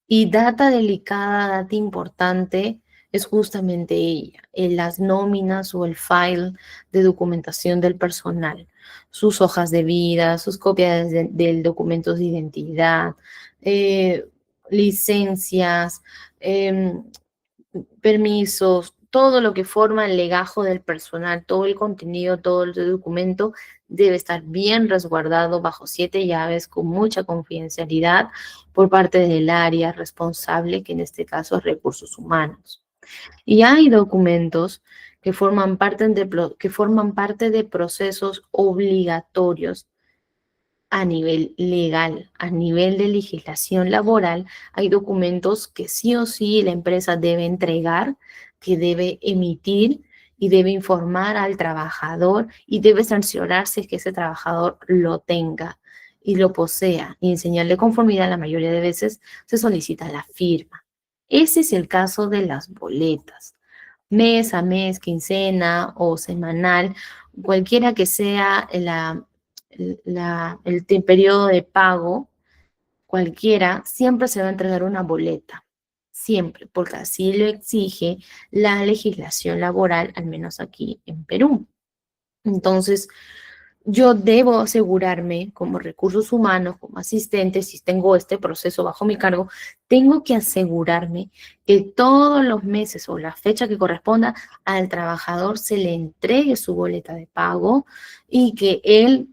Y data delicada, data importante, es justamente ella, en las nóminas o el file de documentación del personal, sus hojas de vida, sus copias del documento de identidad, licencias, em, permisos, todo lo que forma el legajo del personal, todo el contenido, todo el documento debe estar bien resguardado bajo 7 llaves con mucha confidencialidad por parte del área responsable, que en este caso es recursos humanos. Y hay documentos que forman parte de procesos obligatorios a nivel legal, a nivel de legislación laboral, hay documentos que sí o sí la empresa debe entregar, que debe emitir y debe informar al trabajador y debe sancionar si es que ese trabajador lo tenga y lo posea. Y en señal de conformidad, la mayoría de veces se solicita la firma. Ese es el caso de las boletas. Mes a mes, quincena o semanal, cualquiera que sea el periodo de pago, cualquiera, siempre se va a entregar una boleta. Siempre, porque así lo exige la legislación laboral, al menos aquí en Perú. Entonces, yo debo asegurarme como recursos humanos, como asistente, si tengo este proceso bajo mi cargo, tengo que asegurarme que todos los meses o la fecha que corresponda al trabajador se le entregue su boleta de pago y que él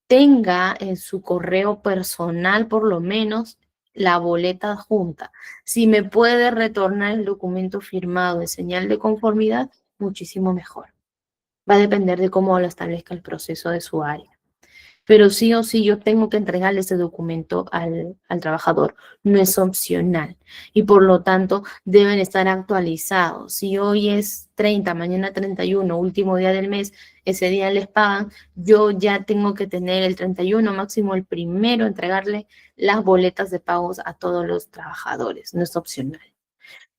tenga en su correo personal por lo menos la boleta adjunta. Si me puede retornar el documento firmado en señal de conformidad, muchísimo mejor. Va a depender de cómo lo establezca el proceso de su área. Pero sí o sí yo tengo que entregarle ese documento al trabajador. No es opcional. Y por lo tanto deben estar actualizados. Si hoy es 30, mañana 31, último día del mes, ese día les pagan, yo ya tengo que tener el 31, máximo el primero, entregarle las boletas de pagos a todos los trabajadores. No es opcional.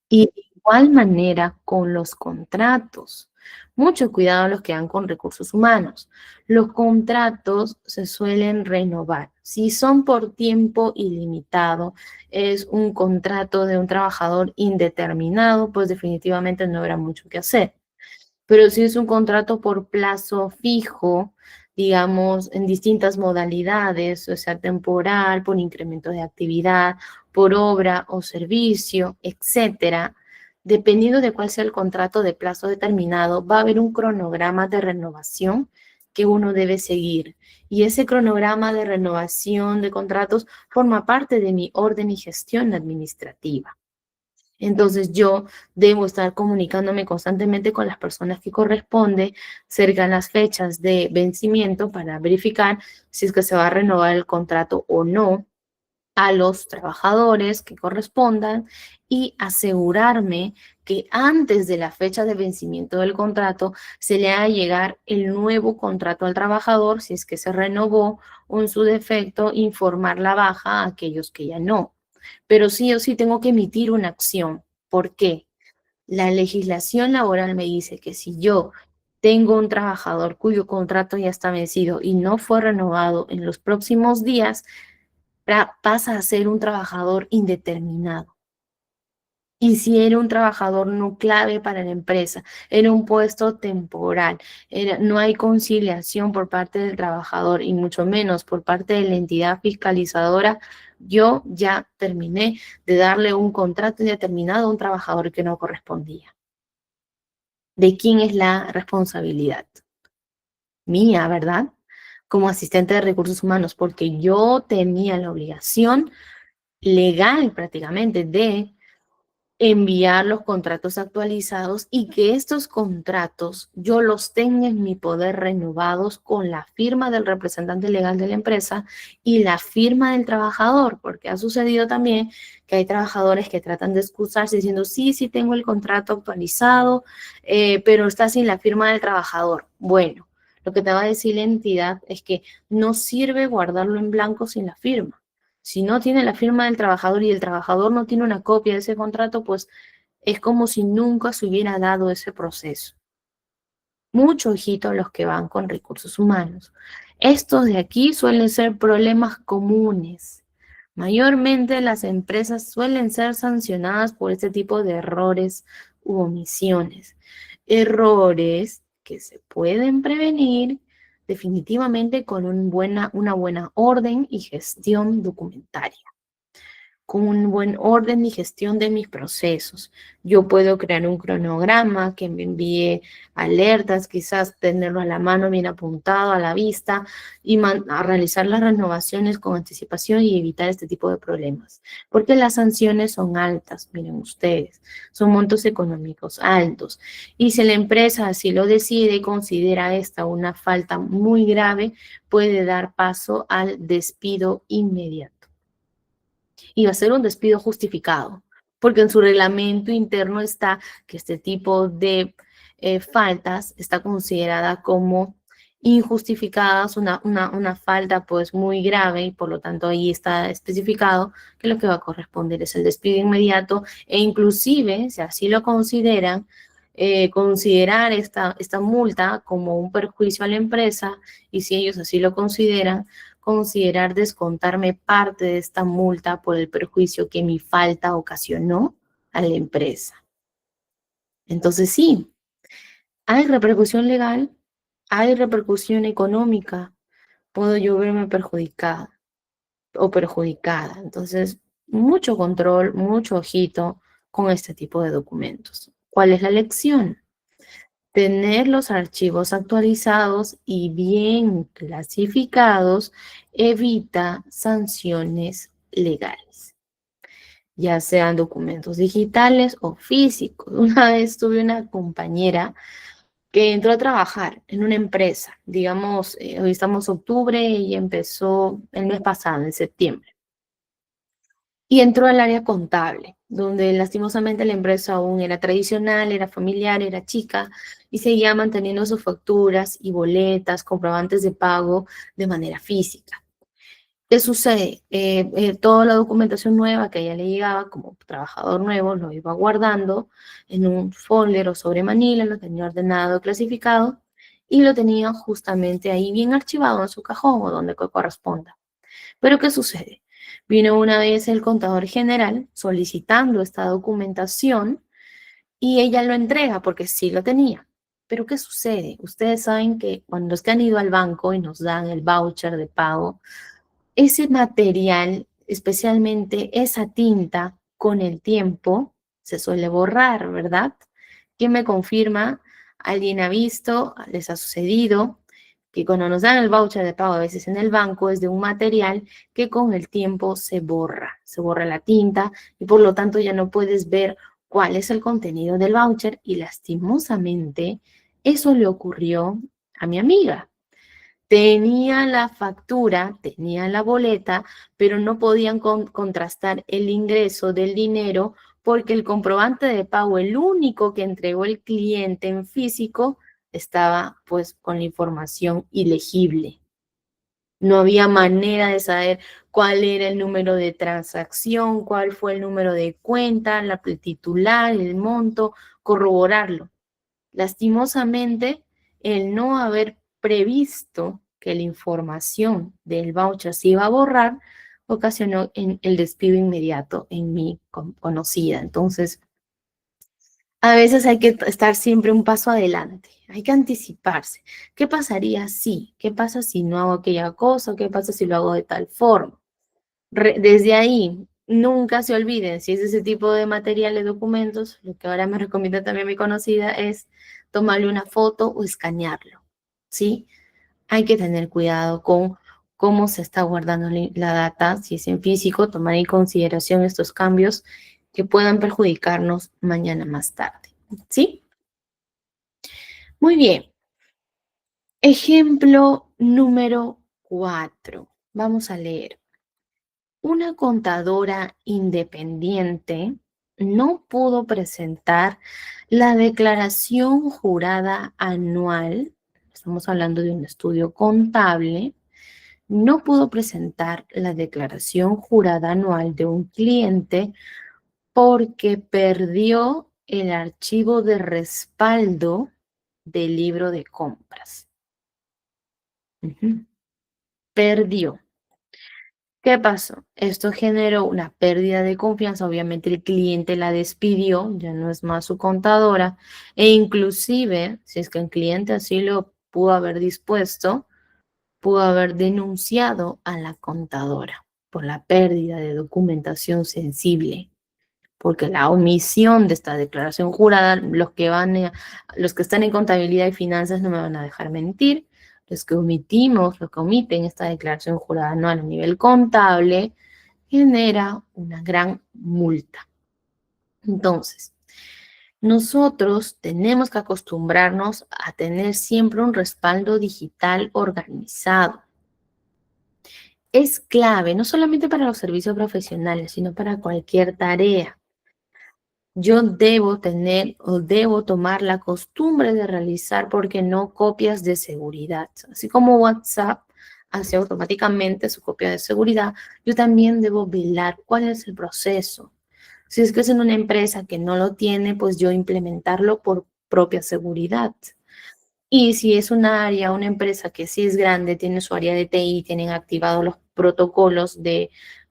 Y de igual manera con los contratos. Mucho cuidado los que dan con recursos humanos. Los contratos se suelen renovar. Si son por tiempo ilimitado, es un contrato de un trabajador indeterminado, pues definitivamente no habrá mucho que hacer. Pero si es un contrato por plazo fijo, digamos, en distintas modalidades, o sea, temporal, por incremento de actividad, por obra o servicio, etcétera, dependiendo de cuál sea el contrato de plazo determinado, va a haber un cronograma de renovación que uno debe seguir. Y ese cronograma de renovación de contratos forma parte de mi orden y gestión administrativa. Entonces yo debo estar comunicándome constantemente con las personas que corresponde cerca de las fechas de vencimiento para verificar si es que se va a renovar el contrato o no a los trabajadores que correspondan y asegurarme que antes de la fecha de vencimiento del contrato se le haga llegar el nuevo contrato al trabajador si es que se renovó o en su defecto informar la baja a aquellos que ya no. Pero sí o sí tengo que emitir una acción. ¿Por qué? La legislación laboral me dice que si yo tengo un trabajador cuyo contrato ya está vencido y no fue renovado en los próximos días, pasa a ser un trabajador indeterminado. Y si era un trabajador no clave para la empresa, era un puesto temporal, no hay conciliación por parte del trabajador y mucho menos por parte de la entidad fiscalizadora, yo ya terminé de darle un contrato indeterminado a un trabajador que no correspondía. ¿De quién es la responsabilidad? Mía, ¿verdad? Como asistente de recursos humanos, porque yo tenía la obligación legal prácticamente de enviar los contratos actualizados y que estos contratos yo los tenga en mi poder renovados con la firma del representante legal de la empresa y la firma del trabajador, porque ha sucedido también que hay trabajadores que tratan de excusarse diciendo, sí, sí tengo el contrato actualizado, pero está sin la firma del trabajador. Bueno, lo que te va a decir la entidad es que no sirve guardarlo en blanco sin la firma. Si no tiene la firma del trabajador y el trabajador no tiene una copia de ese contrato, pues es como si nunca se hubiera dado ese proceso. Mucho ojito a los que van con recursos humanos. Estos de aquí suelen ser problemas comunes. Mayormente las empresas suelen ser sancionadas por este tipo de errores u omisiones. Errores que se pueden prevenir definitivamente con una buena orden y gestión documentaria. con un buen orden y gestión de mis procesos. Yo puedo crear un cronograma que me envíe alertas, quizás tenerlo a la mano bien apuntado a la vista y a realizar las renovaciones con anticipación y evitar este tipo de problemas. Porque las sanciones son altas, miren ustedes, son montos económicos altos. Y si la empresa así lo decide y considera esta una falta muy grave, puede dar paso al despido inmediato. Y va a ser un despido justificado, porque en su reglamento interno está que este tipo de faltas está considerada como injustificadas, una falta pues muy grave y por lo tanto ahí está especificado que lo que va a corresponder es el despido inmediato e inclusive, si así lo consideran, considerar esta multa como un perjuicio a la empresa y si ellos así lo considerar descontarme parte de esta multa por el perjuicio que mi falta ocasionó a la empresa. Entonces sí, hay repercusión legal, hay repercusión económica, puedo yo verme perjudicada o perjudicada. Entonces, mucho control, mucho ojito con este tipo de documentos. ¿Cuál es la lección? Tener los archivos actualizados y bien clasificados evita sanciones legales, ya sean documentos digitales o físicos. Una vez tuve una compañera que entró a trabajar en una empresa, digamos, hoy estamos octubre y empezó el mes pasado, en septiembre. Y entró al área contable, donde lastimosamente la empresa aún era tradicional, era familiar, era chica y seguía manteniendo sus facturas y boletas, comprobantes de pago de manera física. ¿Qué sucede? Toda la documentación nueva que a ella le llegaba como trabajador nuevo lo iba guardando en un folder o sobre manila, lo tenía ordenado, clasificado y lo tenía justamente ahí bien archivado en su cajón o donde corresponda. Pero ¿qué sucede? Vino una vez el contador general solicitando esta documentación y ella lo entrega porque sí lo tenía. Pero ¿qué sucede? Ustedes saben que cuando es que han ido al banco y nos dan el voucher de pago, ese material, especialmente esa tinta, con el tiempo se suele borrar, ¿verdad? ¿Quién me confirma? ¿Alguien ha visto? ¿Les ha sucedido? Que cuando nos dan el voucher de pago a veces en el banco es de un material que con el tiempo se borra la tinta y por lo tanto ya no puedes ver cuál es el contenido del voucher y lastimosamente eso le ocurrió a mi amiga. Tenía la factura, tenía la boleta, pero no podían contrastar el ingreso del dinero porque el comprobante de pago, el único que entregó el cliente en físico, estaba pues con la información ilegible. No había manera de saber cuál era el número de transacción, cuál fue el número de cuenta, el titular, el monto, corroborarlo. Lastimosamente, el no haber previsto que la información del voucher se iba a borrar ocasionó el despido inmediato en mi conocida. Entonces, a veces hay que estar siempre un paso adelante, hay que anticiparse. ¿Qué pasaría si? ¿Qué pasa si no hago aquella cosa? ¿Qué pasa si lo hago de tal forma? Desde ahí, nunca se olviden, si es ese tipo de material de documentos, lo que ahora me recomienda también mi conocida es tomarle una foto o escanearlo, ¿sí? Hay que tener cuidado con cómo se está guardando la data, si es en físico, tomar en consideración estos cambios que puedan perjudicarnos mañana más tarde, ¿sí? Muy bien. Ejemplo número 4. Vamos a leer. Una contadora independiente no pudo presentar la declaración jurada anual, estamos hablando de un estudio contable, no pudo presentar la declaración jurada anual de un cliente porque perdió el archivo de respaldo del libro de compras. Perdió. ¿Qué pasó? Esto generó una pérdida de confianza. Obviamente el cliente la despidió, ya no es más su contadora. E inclusive, si es que el cliente así lo pudo haber dispuesto, pudo haber denunciado a la contadora por la pérdida de documentación sensible, porque la omisión de esta declaración jurada, los que están en contabilidad y finanzas no me van a dejar mentir, los que omiten esta declaración jurada anual a nivel contable, genera una gran multa. Entonces, nosotros tenemos que acostumbrarnos a tener siempre un respaldo digital organizado. Es clave, no solamente para los servicios profesionales, sino para cualquier tarea. Yo debo tener o debo tomar la costumbre de realizar, porque no, copias de seguridad. Así como WhatsApp hace automáticamente su copia de seguridad, yo también debo velar cuál es el proceso. Si es que es en una empresa que no lo tiene, pues yo implementarlo por propia seguridad. Y si es una empresa que sí es grande, tiene su área de TI, tienen activados los protocolos de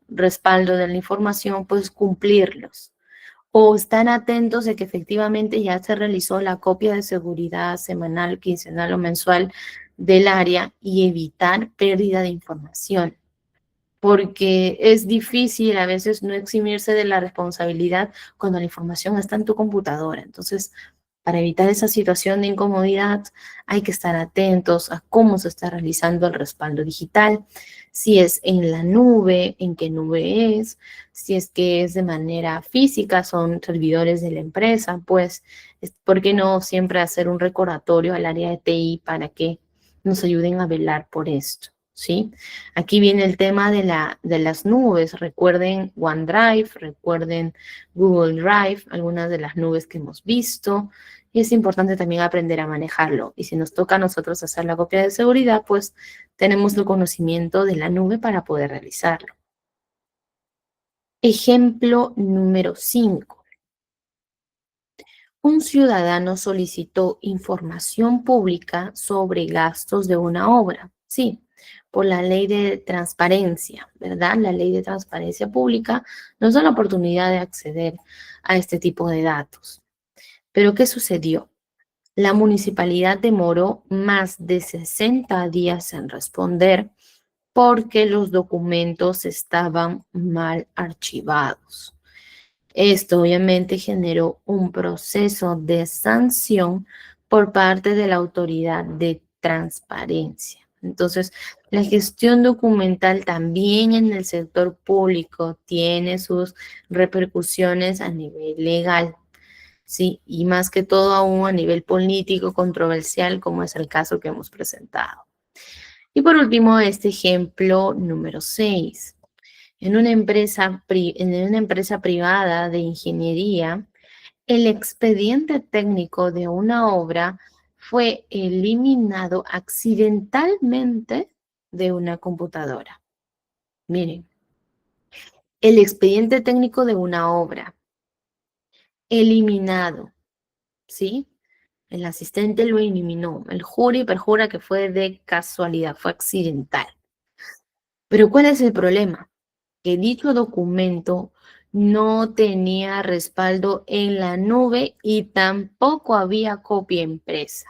respaldo de la información, pues cumplirlos. O estar atentos de que efectivamente ya se realizó la copia de seguridad semanal, quincenal o mensual del área y evitar pérdida de información, porque es difícil a veces no eximirse de la responsabilidad cuando la información está en tu computadora. Entonces, para evitar esa situación de incomodidad, hay que estar atentos a cómo se está realizando el respaldo digital, si es en la nube, en qué nube es, si es que es de manera física, son servidores de la empresa, pues, ¿por qué no siempre hacer un recordatorio al área de TI para que nos ayuden a velar por esto? ¿Sí? Aquí viene el tema de las nubes. Recuerden OneDrive, recuerden Google Drive, algunas de las nubes que hemos visto. Y es importante también aprender a manejarlo. Y si nos toca a nosotros hacer la copia de seguridad, pues tenemos el conocimiento de la nube para poder realizarlo. Ejemplo número 5. Un ciudadano solicitó información pública sobre gastos de una obra. Sí, por la ley de transparencia, ¿verdad? La ley de transparencia pública nos da la oportunidad de acceder a este tipo de datos. Pero ¿qué sucedió? La municipalidad demoró más de 60 días en responder porque los documentos estaban mal archivados. Esto obviamente generó un proceso de sanción por parte de la autoridad de transparencia. Entonces, la gestión documental también en el sector público tiene sus repercusiones a nivel legal, ¿sí? Y más que todo aún a nivel político controversial, como es el caso que hemos presentado. Y por último, este ejemplo número 6. En una empresa privada de ingeniería, el expediente técnico de una obra fue eliminado accidentalmente de una computadora. Miren, el expediente técnico de una obra eliminado, ¿sí? El asistente lo eliminó. El jura y perjura que fue de casualidad, fue accidental. Pero ¿cuál es el problema? Que dicho documento no tenía respaldo en la nube y tampoco había copia impresa.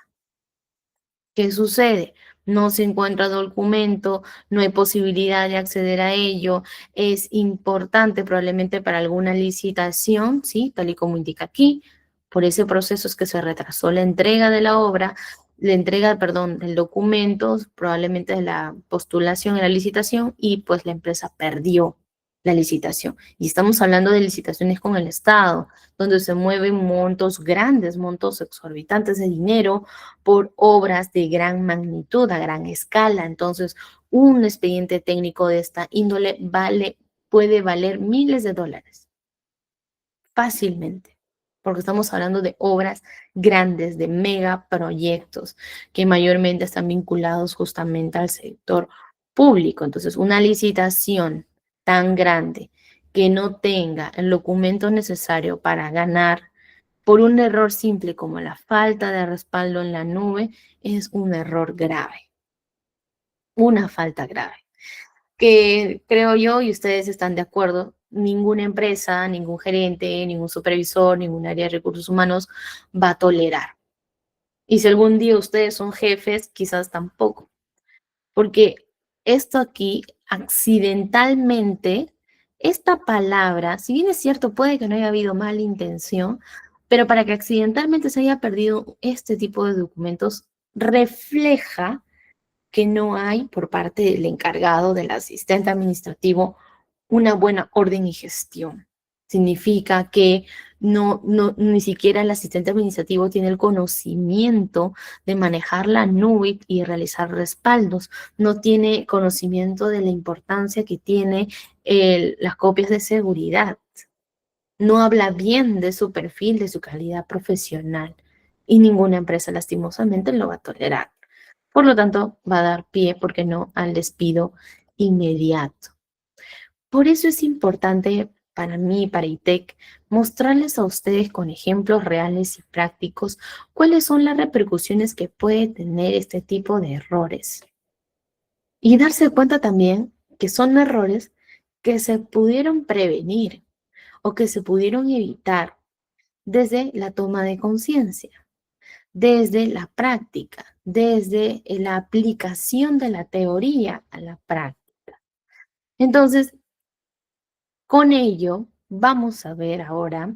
¿Qué sucede? No se encuentra documento, no hay posibilidad de acceder a ello. Es importante probablemente para alguna licitación, ¿sí? Tal y como indica aquí. Por ese proceso es que se retrasó la entrega de la obra, la entrega, perdón, del documento, probablemente de la postulación en la licitación, y pues la empresa perdió la licitación. Y estamos hablando de licitaciones con el Estado, donde se mueven montos grandes, montos exorbitantes de dinero por obras de gran magnitud, a gran escala. Entonces, un expediente técnico de esta índole puede valer miles de dólares fácilmente, porque estamos hablando de obras grandes, de megaproyectos que mayormente están vinculados justamente al sector público. Entonces, una licitación tan grande que no tenga el documento necesario para ganar por un error simple como la falta de respaldo en la nube es un error grave, una falta grave, que creo yo, y ustedes están de acuerdo, ninguna empresa, ningún gerente, ningún supervisor, ningún área de recursos humanos va a tolerar. Y si algún día ustedes son jefes, quizás tampoco, porque esto aquí accidentalmente esta palabra, si bien es cierto, puede que no haya habido mala intención, pero para que accidentalmente se haya perdido este tipo de documentos, refleja que no hay por parte del encargado, del asistente administrativo, una buena orden y gestión. Significa que ni siquiera el asistente administrativo tiene el conocimiento de manejar la nube y realizar respaldos, no tiene conocimiento de la importancia que tiene las copias de seguridad, no habla bien de su perfil, de su calidad profesional y ninguna empresa lastimosamente lo va a tolerar. Por lo tanto, va a dar pie, ¿por qué no?, al despido inmediato. Por eso es importante para mí, para ITEC, mostrarles a ustedes con ejemplos reales y prácticos cuáles son las repercusiones que puede tener este tipo de errores. Y darse cuenta también que son errores que se pudieron prevenir o que se pudieron evitar desde la toma de conciencia, desde la práctica, desde la aplicación de la teoría a la práctica. Entonces, con ello, vamos a ver ahora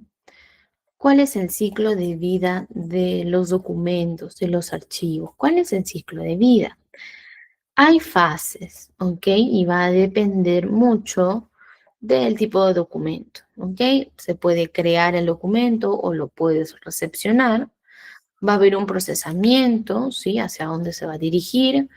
cuál es el ciclo de vida de los documentos, de los archivos. ¿Cuál es el ciclo de vida? Hay fases, ¿ok? Y va a depender mucho del tipo de documento, ¿ok? Se puede crear el documento o lo puedes recepcionar. Va a haber un procesamiento, ¿sí? Hacia dónde se va a dirigir.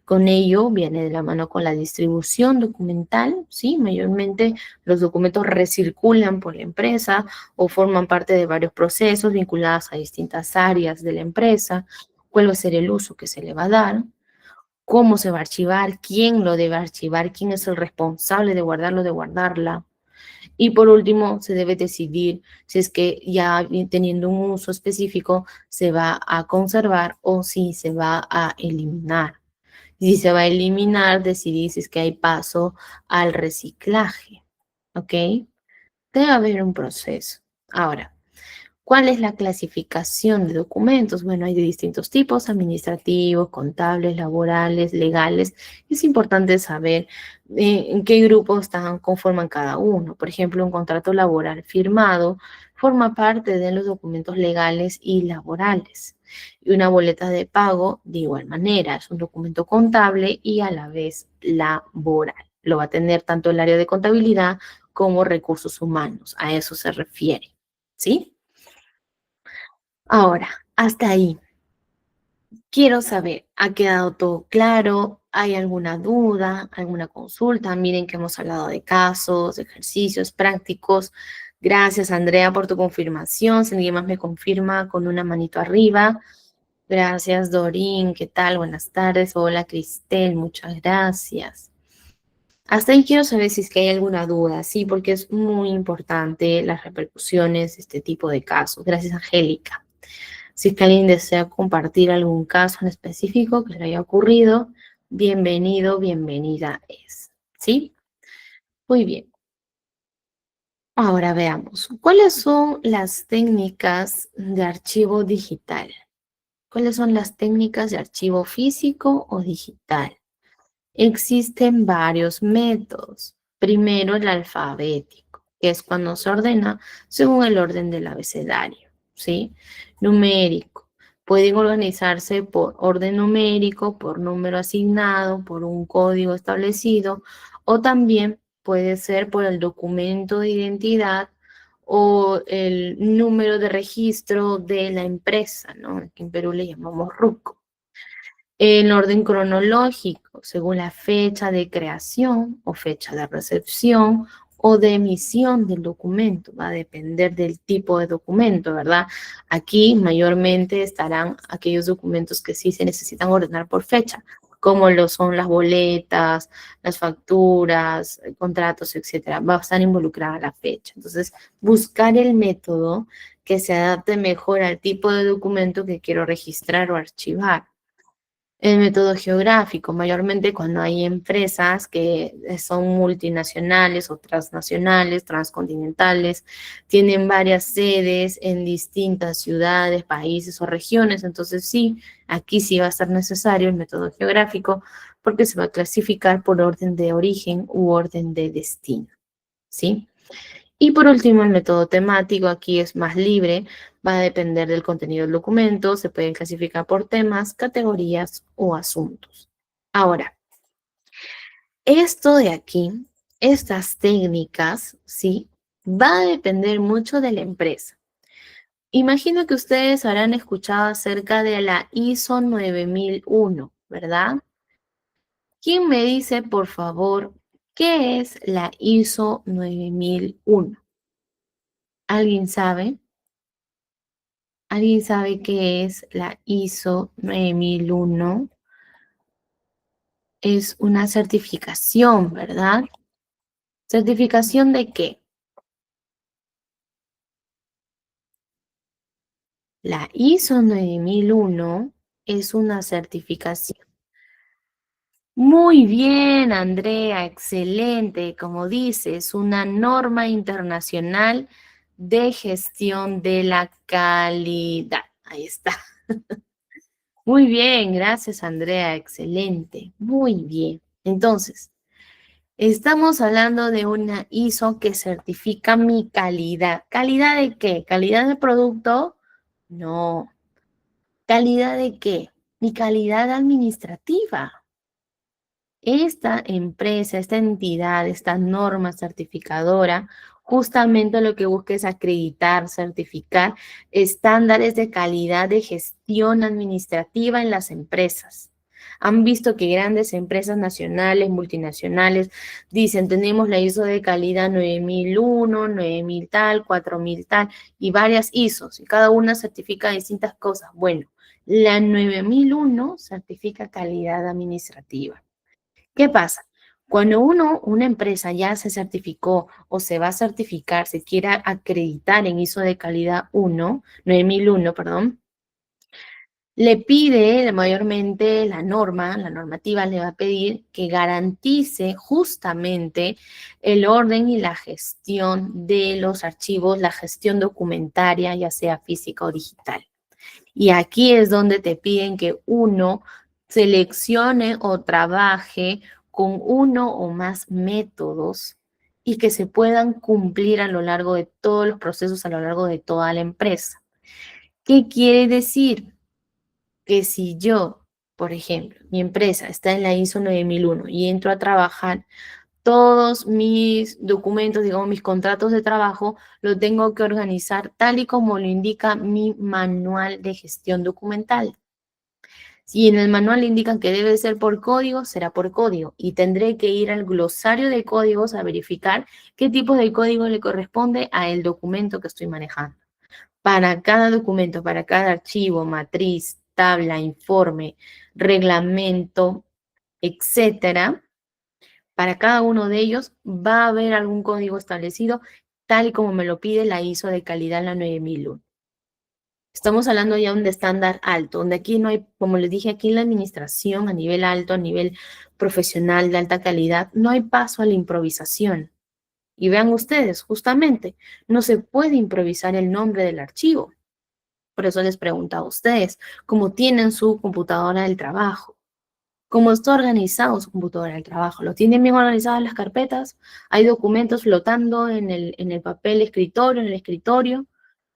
Con ello viene de la mano con la distribución documental, ¿sí? Mayormente los documentos recirculan por la empresa o forman parte de varios procesos vinculados a distintas áreas de la empresa. ¿Cuál va a ser el uso que se le va a dar? ¿Cómo se va a archivar? ¿Quién lo debe archivar? ¿Quién es el responsable de guardarlo, de guardarla? Y por último, se debe decidir si es que ya teniendo un uso específico se va a conservar o si se va a eliminar. Y si se va a eliminar, decidir si es que hay paso al reciclaje. ¿Ok? Debe haber un proceso. Ahora, ¿cuál es la clasificación de documentos? Bueno, hay de distintos tipos, administrativos, contables, laborales, legales. Es importante saber en qué grupos conforman cada uno. Por ejemplo, un contrato laboral firmado forma parte de los documentos legales y laborales. Y una boleta de pago, de igual manera, es un documento contable y a la vez laboral. Lo va a tener tanto el área de contabilidad como recursos humanos. A eso se refiere. ¿Sí? Ahora, hasta ahí. Quiero saber, ¿ha quedado todo claro? ¿Hay alguna duda, alguna consulta? Miren que hemos hablado de casos, de ejercicios prácticos. Gracias, Andrea, por tu confirmación. Si alguien más me confirma con una manito arriba. Gracias, Dorín. ¿Qué tal? Buenas tardes. Hola, Cristel. Muchas gracias. Hasta ahí quiero saber si es que hay alguna duda, sí, porque es muy importante las repercusiones de este tipo de casos. Gracias, Angélica. Si es que alguien desea compartir algún caso en específico que le haya ocurrido, bienvenido, bienvenida es. ¿Sí? Muy bien. Ahora veamos, ¿cuáles son las técnicas de archivo digital? ¿Cuáles son las técnicas de archivo físico o digital? Existen varios métodos. Primero, el alfabético, que es cuando se ordena según el orden del abecedario, ¿sí? Numérico. Pueden organizarse por orden numérico, por número asignado, por un código establecido, o también puede ser por el documento de identidad o el número de registro de la empresa, ¿no? Aquí en Perú le llamamos RUC. En orden cronológico, según la fecha de creación o fecha de recepción o de emisión del documento. Va a depender del tipo de documento, ¿verdad? Aquí mayormente estarán aquellos documentos que sí se necesitan ordenar por fecha, como lo son las boletas, las facturas, contratos, etcétera. Va a estar involucrada la fecha. Entonces, buscar el método que se adapte mejor al tipo de documento que quiero registrar o archivar. El método geográfico, mayormente cuando hay empresas que son multinacionales o transnacionales, transcontinentales, tienen varias sedes en distintas ciudades, países o regiones, entonces sí, aquí sí va a ser necesario el método geográfico porque se va a clasificar por orden de origen u orden de destino, ¿sí? Y por último, el método temático aquí es más libre, va a depender del contenido del documento, se pueden clasificar por temas, categorías o asuntos. Ahora, esto de aquí, estas técnicas, ¿sí? Va a depender mucho de la empresa. Imagino que ustedes habrán escuchado acerca de la ISO 9001, ¿verdad? ¿Quién me dice, por favor, qué es la ISO 9001? ¿Alguien sabe? ¿Alguien sabe qué es la ISO 9001? Es una certificación, ¿verdad? ¿Certificación de qué? La ISO 9001 es una certificación. Muy bien, Andrea, excelente. Como dice, es una norma internacional de gestión de la calidad. Ahí está. Muy bien, gracias, Andrea, excelente. Muy bien. Entonces, estamos hablando de una ISO que certifica mi calidad. ¿Calidad de qué? ¿Calidad de producto? No. ¿Calidad de qué? Mi calidad administrativa. Esta empresa, esta entidad, esta norma certificadora, justamente lo que busca es acreditar, certificar estándares de calidad de gestión administrativa en las empresas. Han visto que grandes empresas nacionales, multinacionales, dicen, tenemos la ISO de calidad 9001, 9000 tal, 4000 tal, y varias ISOs, y cada una certifica distintas cosas. Bueno, la 9001 certifica calidad administrativa. ¿Qué pasa? Cuando una empresa ya se certificó o se va a certificar, se quiere acreditar en ISO de calidad 1, 9001, perdón, le pide mayormente la normativa le va a pedir que garantice justamente el orden y la gestión de los archivos, la gestión documentaria, ya sea física o digital. Y aquí es donde te piden que uno seleccione o trabaje con uno o más métodos y que se puedan cumplir a lo largo de todos los procesos, a lo largo de toda la empresa. ¿Qué quiere decir? Que si yo, por ejemplo, mi empresa está en la ISO 9001 y entro a trabajar, todos mis documentos, digamos, mis contratos de trabajo, lo tengo que organizar tal y como lo indica mi manual de gestión documental. Si en el manual indican que debe ser por código, será por código y tendré que ir al glosario de códigos a verificar qué tipo de código le corresponde a el documento que estoy manejando. Para cada documento, para cada archivo, matriz, tabla, informe, reglamento, etcétera, para cada uno de ellos va a haber algún código establecido tal y como me lo pide la ISO de calidad en la 9001. Estamos hablando ya de un estándar alto, donde aquí no hay, como les dije, aquí en la administración a nivel alto, a nivel profesional de alta calidad, no hay paso a la improvisación. Y vean ustedes, justamente, no se puede improvisar el nombre del archivo. Por eso les pregunto a ustedes, ¿cómo tienen su computadora del trabajo? ¿Cómo está organizado su computadora del trabajo? ¿Lo tienen bien organizadas las carpetas? ¿Hay documentos flotando en el papel escritorio, en el escritorio?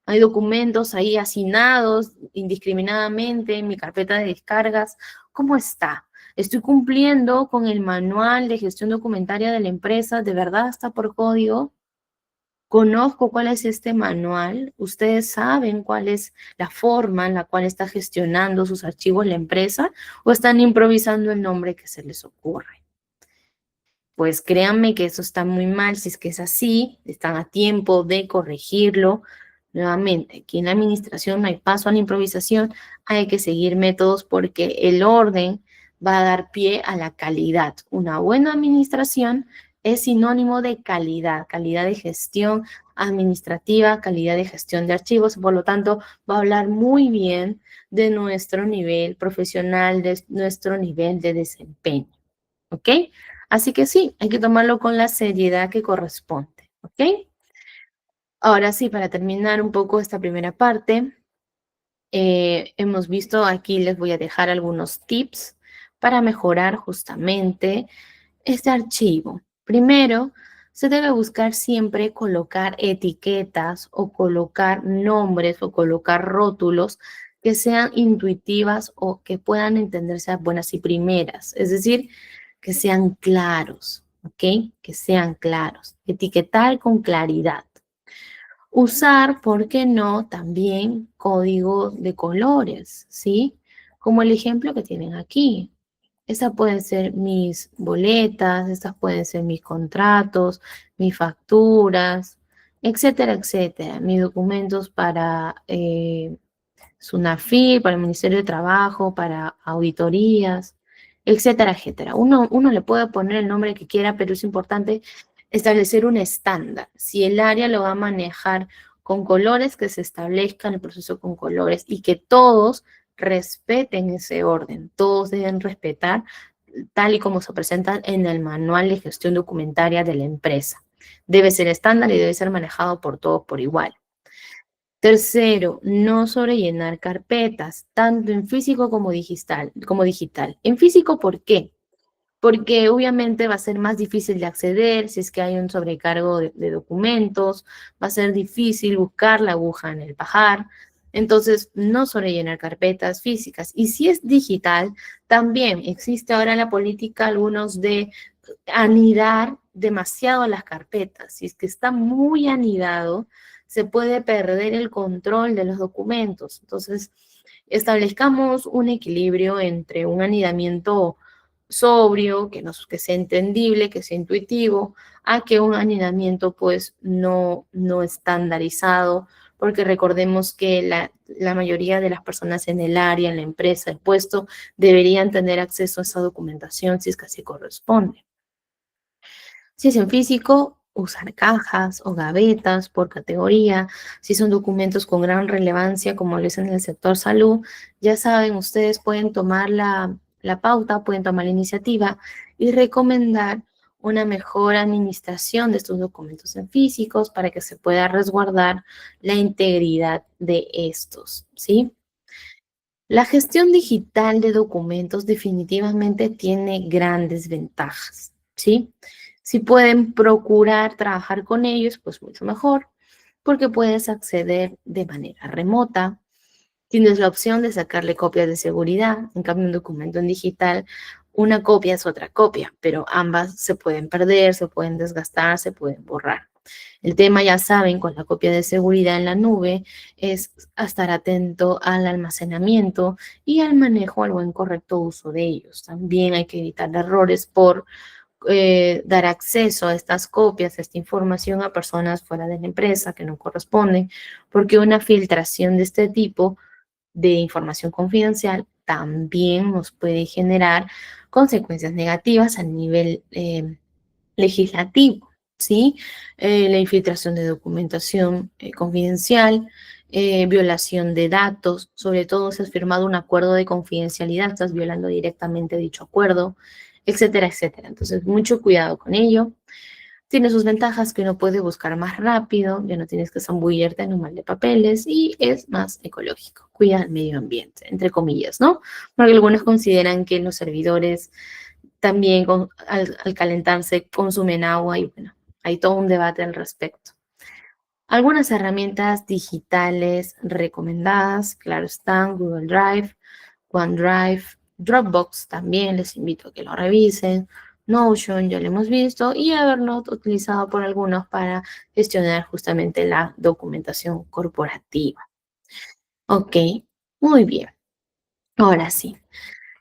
¿Hay documentos ahí hacinados indiscriminadamente en mi carpeta de descargas? ¿Cómo está? ¿Estoy cumpliendo con el manual de gestión documentaria de la empresa? ¿De verdad está por código? Conozco cuál es este manual, ustedes saben cuál es la forma en la cual está gestionando sus archivos la empresa o están improvisando el nombre que se les ocurre. Pues créanme que eso está muy mal, si es que es así, están a tiempo de corregirlo. Nuevamente, aquí en la administración no hay paso a la improvisación, hay que seguir métodos porque el orden va a dar pie a la calidad. Una buena administración es sinónimo de calidad, calidad de gestión administrativa, calidad de gestión de archivos, por lo tanto, va a hablar muy bien de nuestro nivel profesional, de nuestro nivel de desempeño, ¿ok? Así que sí, hay que tomarlo con la seriedad que corresponde, ¿ok? Ahora sí, para terminar un poco esta primera parte, hemos visto, aquí les voy a dejar algunos tips para mejorar justamente este archivo. Primero, se debe buscar siempre colocar etiquetas o colocar nombres o colocar rótulos que sean intuitivas o que puedan entenderse a buenas y primeras. Es decir, que sean claros, ¿ok? Que sean claros. Etiquetar con claridad. Usar, ¿por qué no?, también código de colores, ¿sí? Como el ejemplo que tienen aquí. Estas pueden ser mis boletas, estas pueden ser mis contratos, mis facturas, etcétera, etcétera. Mis documentos para SUNAFIL, para el Ministerio de Trabajo, para auditorías, etcétera, etcétera. Uno le puede poner el nombre que quiera, pero es importante establecer un estándar. Si el área lo va a manejar con colores, que se establezca el proceso con colores y que todos respeten ese orden. Todos deben respetar tal y como se presenta en el manual de gestión documentaria de la empresa. Debe ser estándar y debe ser manejado por todos por igual. Tercero, no sobrellenar carpetas, tanto en físico como digital. En físico, ¿por qué? Porque obviamente va a ser más difícil de acceder si es que hay un sobrecargo de documentos, va a ser difícil buscar la aguja en el pajar. Entonces, no sobrellenar carpetas físicas. Y si es digital, también existe ahora la política, algunos de anidar demasiado las carpetas. Si es que está muy anidado, se puede perder el control de los documentos. Entonces, establezcamos un equilibrio entre un anidamiento sobrio, que sea entendible, que sea intuitivo, a que un anidamiento pues no estandarizado, porque recordemos que la mayoría de las personas en el área, en la empresa, el puesto, deberían tener acceso a esa documentación si es que así corresponde. Si es en físico, usar cajas o gavetas por categoría. Si son documentos con gran relevancia, como lo es en el sector salud, ya saben, ustedes pueden tomar la pauta, pueden tomar la iniciativa y recomendar una mejor administración de estos documentos en físicos para que se pueda resguardar la integridad de estos, ¿sí? La gestión digital de documentos definitivamente tiene grandes ventajas, ¿sí? Si pueden procurar trabajar con ellos, pues mucho mejor, porque puedes acceder de manera remota. Tienes la opción de sacarle copias de seguridad. En cambio, un documento en digital, una copia es otra copia, pero ambas se pueden perder, se pueden desgastar, se pueden borrar. El tema, ya saben, con la copia de seguridad en la nube es estar atento al almacenamiento y al manejo, al buen correcto uso de ellos. También hay que evitar errores por dar acceso a estas copias, a esta información a personas fuera de la empresa que no corresponden, porque una filtración de este tipo de información confidencial también nos puede generar consecuencias negativas a nivel legislativo, ¿sí? La infiltración de documentación confidencial, violación de datos, sobre todo si has firmado un acuerdo de confidencialidad, estás violando directamente dicho acuerdo, etcétera, etcétera. Entonces, mucho cuidado con ello. Tiene sus ventajas que uno puede buscar más rápido, ya no tienes que zambullirte en un mal de papeles y es más ecológico, cuida el medio ambiente, entre comillas, ¿no? Porque algunos consideran que los servidores también al calentarse consumen agua y bueno, hay todo un debate al respecto. Algunas herramientas digitales recomendadas, claro están, Google Drive, OneDrive, Dropbox también les invito a que lo revisen, Notion ya lo hemos visto y Evernote utilizado por algunos para gestionar justamente la documentación corporativa. Ok, muy bien. Ahora sí,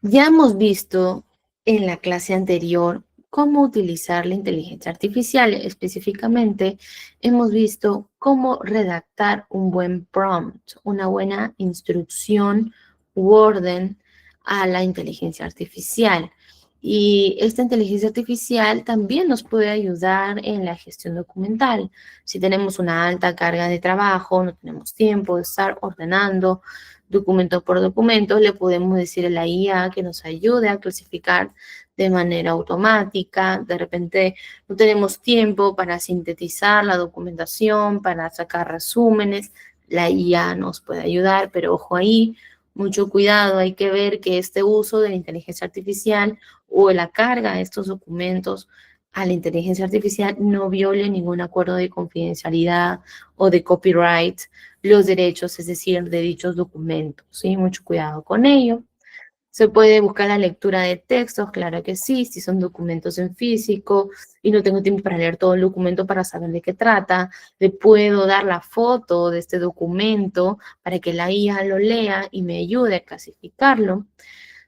ya hemos visto en la clase anterior cómo utilizar la inteligencia artificial. Específicamente, hemos visto cómo redactar un buen prompt, una buena instrucción u orden a la inteligencia artificial. Y esta inteligencia artificial también nos puede ayudar en la gestión documental. Si tenemos una alta carga de trabajo, no tenemos tiempo de estar ordenando documento por documento, le podemos decir a la IA que nos ayude a clasificar de manera automática. De repente no tenemos tiempo para sintetizar la documentación, para sacar resúmenes. La IA nos puede ayudar, pero ojo ahí, mucho cuidado, hay que ver que este uso de la inteligencia artificial o la carga de estos documentos a la inteligencia artificial no viole ningún acuerdo de confidencialidad o de copyright, los derechos, es decir, de dichos documentos, ¿sí? Mucho cuidado con ello. Se puede buscar la lectura de textos, claro que sí, si son documentos en físico y no tengo tiempo para leer todo el documento para saber de qué trata, le puedo dar la foto de este documento para que la IA lo lea y me ayude a clasificarlo.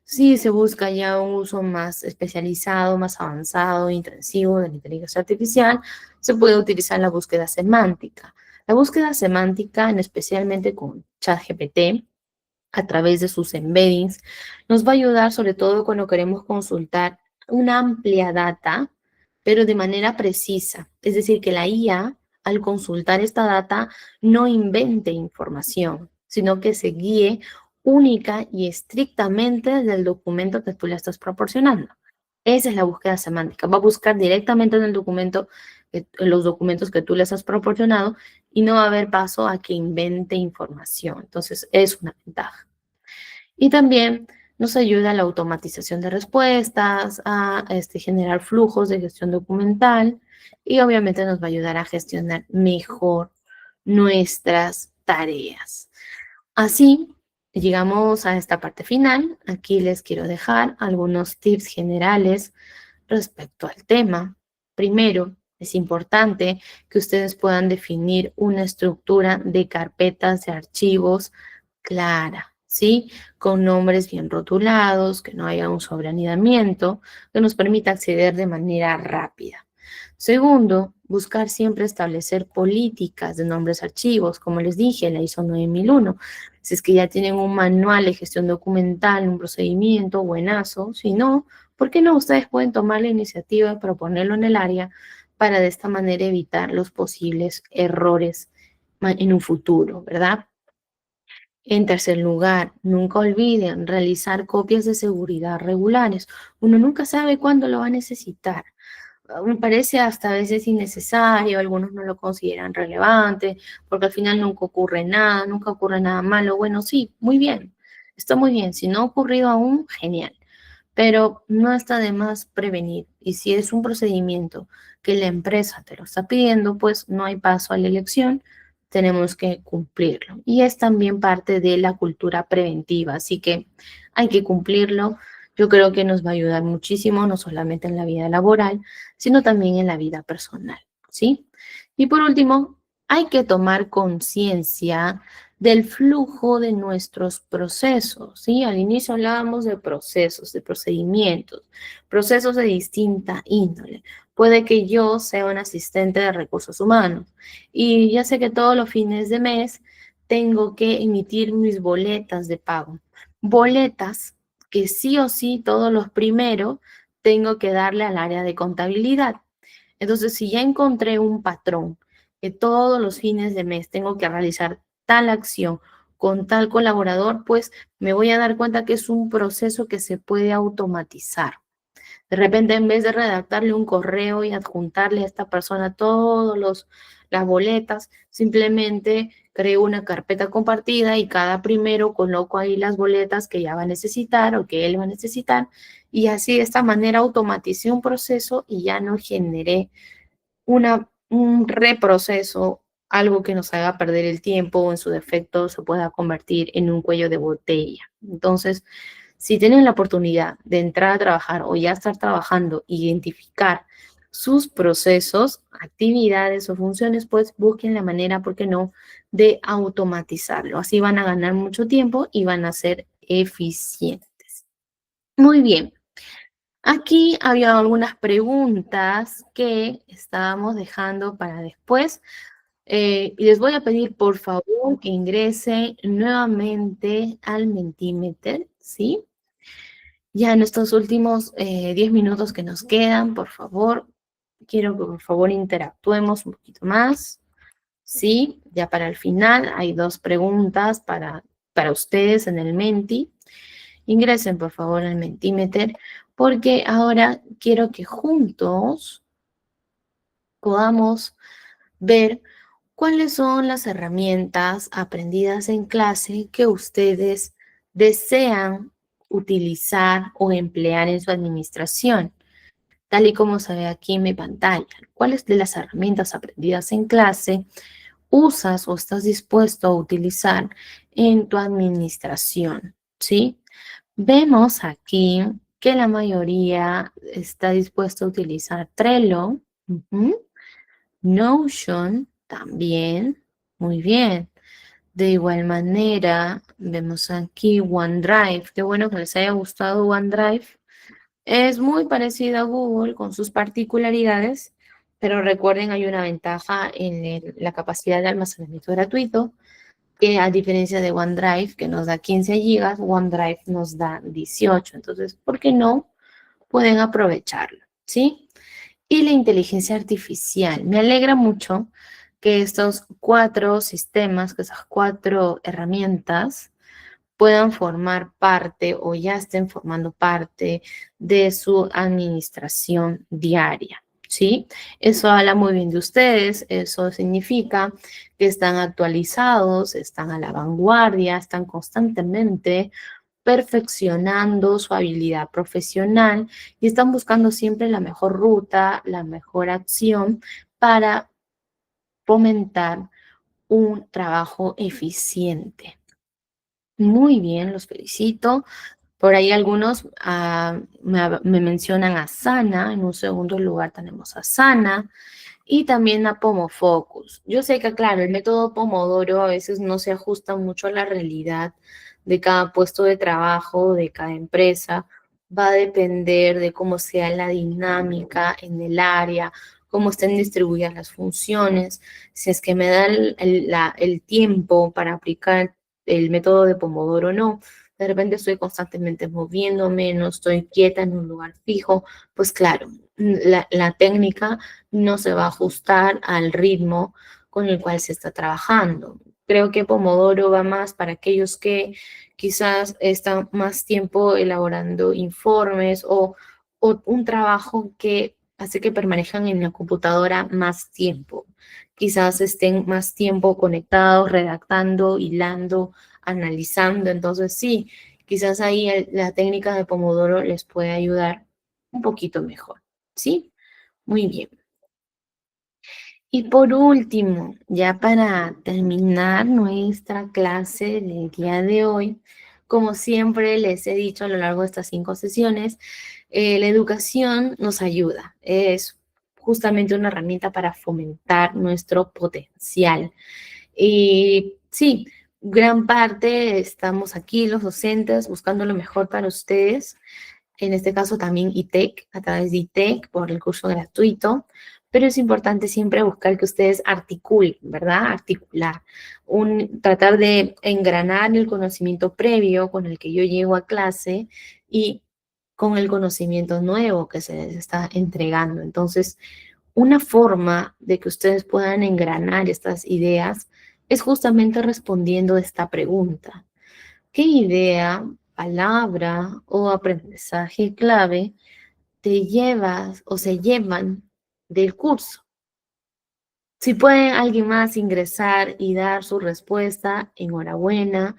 Sí, se busca ya un uso más especializado, más avanzado, intensivo de la inteligencia artificial, se puede utilizar la búsqueda semántica. La búsqueda semántica, en especialmente con ChatGPT, a través de sus embeddings, nos va a ayudar sobre todo cuando queremos consultar una amplia data, pero de manera precisa. Es decir, que la IA, al consultar esta data, no invente información, sino que se guíe única y estrictamente del documento que tú le estás proporcionando. Esa es la búsqueda semántica. Va a buscar directamente en el documento, en los documentos que tú les has proporcionado y no va a haber paso a que invente información. Entonces, es una ventaja. Y también nos ayuda a la automatización de respuestas, a generar flujos de gestión documental y obviamente nos va a ayudar a gestionar mejor nuestras tareas. Así, llegamos a esta parte final. Aquí les quiero dejar algunos tips generales respecto al tema. Primero, es importante que ustedes puedan definir una estructura de carpetas de archivos clara, ¿sí? Con nombres bien rotulados, que no haya un sobreanidamiento, que nos permita acceder de manera rápida. Segundo, buscar siempre establecer políticas de nombres archivos, como les dije, la ISO 9001. Si es que ya tienen un manual de gestión documental, un procedimiento, buenazo. Si no, ¿por qué no? Ustedes pueden tomar la iniciativa y proponerlo en el área para de esta manera evitar los posibles errores en un futuro, ¿verdad? En tercer lugar, nunca olviden realizar copias de seguridad regulares. Uno nunca sabe cuándo lo va a necesitar. Me parece hasta a veces innecesario, algunos no lo consideran relevante, porque al final nunca ocurre nada malo. Bueno, sí, muy bien, está muy bien. Si no ha ocurrido aún, genial, pero no está de más prevenir. Y si es un procedimiento que la empresa te lo está pidiendo, pues no hay paso a la elección, tenemos que cumplirlo. Y es también parte de la cultura preventiva, así que hay que cumplirlo. Yo creo que nos va a ayudar muchísimo, no solamente en la vida laboral, sino también en la vida personal, ¿sí? Y por último, hay que tomar conciencia del flujo de nuestros procesos, ¿sí? Al inicio hablábamos de procesos, de procedimientos, procesos de distinta índole. Puede que yo sea un asistente de recursos humanos y ya sé que todos los fines de mes tengo que emitir mis boletas de pago. Boletas que sí o sí todos los primeros tengo que darle al área de contabilidad. Entonces, si ya encontré un patrón que todos los fines de mes tengo que realizar tal acción con tal colaborador, pues me voy a dar cuenta que es un proceso que se puede automatizar. De repente, en vez de redactarle un correo y adjuntarle a esta persona las boletas, simplemente creo una carpeta compartida y cada primero coloco ahí las boletas que ya va a necesitar o que él va a necesitar. Y así de esta manera automaticé un proceso y ya no generé un reproceso, algo que nos haga perder el tiempo o en su defecto se pueda convertir en un cuello de botella. Entonces, si tienen la oportunidad de entrar a trabajar o ya estar trabajando, identificar sus procesos, actividades o funciones, pues busquen la manera, ¿por qué no?, de automatizarlo. Así van a ganar mucho tiempo y van a ser eficientes. Muy bien. Aquí había algunas preguntas que estábamos dejando para después. Y les voy a pedir, por favor, que ingresen nuevamente al Mentimeter, ¿sí? Ya en estos últimos 10 minutos que nos quedan, por favor, quiero que por favor interactuemos un poquito más. Sí, ya para el final hay dos preguntas para ustedes en el Menti. Ingresen por favor al Mentimeter porque ahora quiero que juntos podamos ver cuáles son las herramientas aprendidas en clase que ustedes desean utilizar o emplear en su administración, tal y como se ve aquí en mi pantalla. ¿Cuáles de las herramientas aprendidas en clase usas o estás dispuesto a utilizar en tu administración? ¿Sí? Vemos aquí que la mayoría está dispuesto a utilizar Trello, ujú, Notion también, muy bien. De igual manera, vemos aquí OneDrive. Qué bueno que les haya gustado OneDrive. Es muy parecido a Google con sus particularidades, pero recuerden, hay una ventaja en la capacidad de almacenamiento gratuito, que a diferencia de OneDrive, que nos da 15 gigas, OneDrive nos da 18. Entonces, ¿por qué no? Pueden aprovecharlo, ¿sí? Y la inteligencia artificial. Me alegra mucho que estos cuatro sistemas, que esas cuatro herramientas, puedan formar parte o ya estén formando parte de su administración diaria, ¿sí? Eso habla muy bien de ustedes, eso significa que están actualizados, están a la vanguardia, están constantemente perfeccionando su habilidad profesional y están buscando siempre la mejor ruta, la mejor acción para fomentar un trabajo eficiente. Muy bien, los felicito. Por ahí algunos me mencionan a Sana, en un segundo lugar tenemos a Sana y también a Pomofocus. Yo sé que, claro, el método Pomodoro a veces no se ajusta mucho a la realidad de cada puesto de trabajo, de cada empresa. Va a depender de cómo sea la dinámica en el área, cómo estén distribuidas las funciones. Si es que me da el tiempo para aplicar el método de Pomodoro o no. De repente estoy constantemente moviéndome, no estoy quieta en un lugar fijo, pues claro, la técnica no se va a ajustar al ritmo con el cual se está trabajando. Creo que Pomodoro va más para aquellos que quizás están más tiempo elaborando informes o un trabajo que hace que permanezcan en la computadora más tiempo. Quizás estén más tiempo conectados, redactando, hilando, analizando. Entonces sí, quizás ahí la técnica de Pomodoro les puede ayudar un poquito mejor. ¿Sí? Muy bien. Y por último, ya para terminar nuestra clase del día de hoy, como siempre les he dicho a lo largo de estas 5 sesiones, la educación nos ayuda, es justamente una herramienta para fomentar nuestro potencial. Y sí, gran parte estamos aquí los docentes buscando lo mejor para ustedes, en este caso también ITEC, a través de ITEC por el curso gratuito, pero es importante siempre buscar que ustedes articulen, ¿verdad? Articular, tratar de engranar el conocimiento previo con el que yo llego a clase y con el conocimiento nuevo que se les está entregando. Entonces, una forma de que ustedes puedan engranar estas ideas es justamente respondiendo esta pregunta. ¿Qué idea, palabra o aprendizaje clave te llevas o se llevan del curso? Si pueden alguien más ingresar y dar su respuesta, enhorabuena.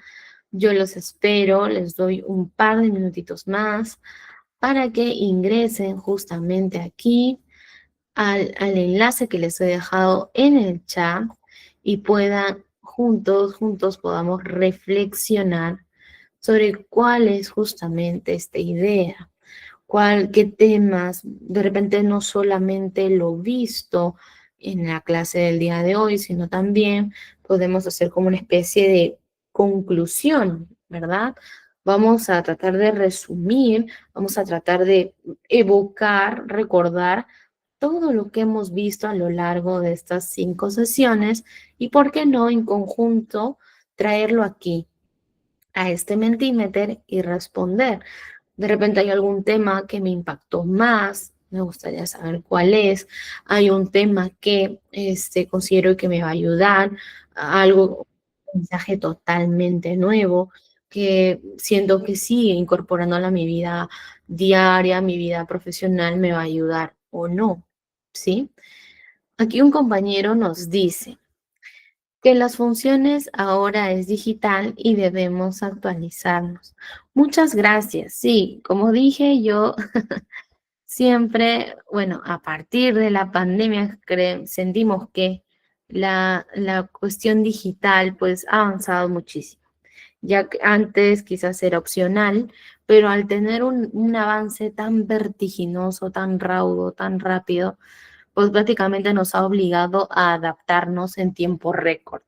Yo los espero, les doy un par de minutitos más para que ingresen justamente aquí al enlace que les he dejado en el chat y puedan juntos podamos reflexionar sobre cuál es justamente esta idea, qué temas, de repente no solamente lo visto en la clase del día de hoy, sino también podemos hacer como una especie de conclusión, ¿verdad? Vamos a tratar de resumir, vamos a tratar de evocar, recordar todo lo que hemos visto a lo largo de estas 5 sesiones y, ¿por qué no, en conjunto, traerlo aquí a este Mentimeter y responder? De repente hay algún tema que me impactó más, me gustaría saber cuál es. Hay un tema que considero que me va a ayudar, algo, un mensaje totalmente nuevo, que siento que sí, incorporándolo a mi vida diaria, mi vida profesional, me va a ayudar o no, ¿sí? Aquí un compañero nos dice que las funciones ahora es digital y debemos actualizarnos. Muchas gracias. Sí, como dije, yo siempre, bueno, a partir de la pandemia sentimos que la cuestión digital pues ha avanzado muchísimo. Ya que antes quizás era opcional, pero al tener un avance tan vertiginoso, tan raudo, tan rápido, pues prácticamente nos ha obligado a adaptarnos en tiempo récord.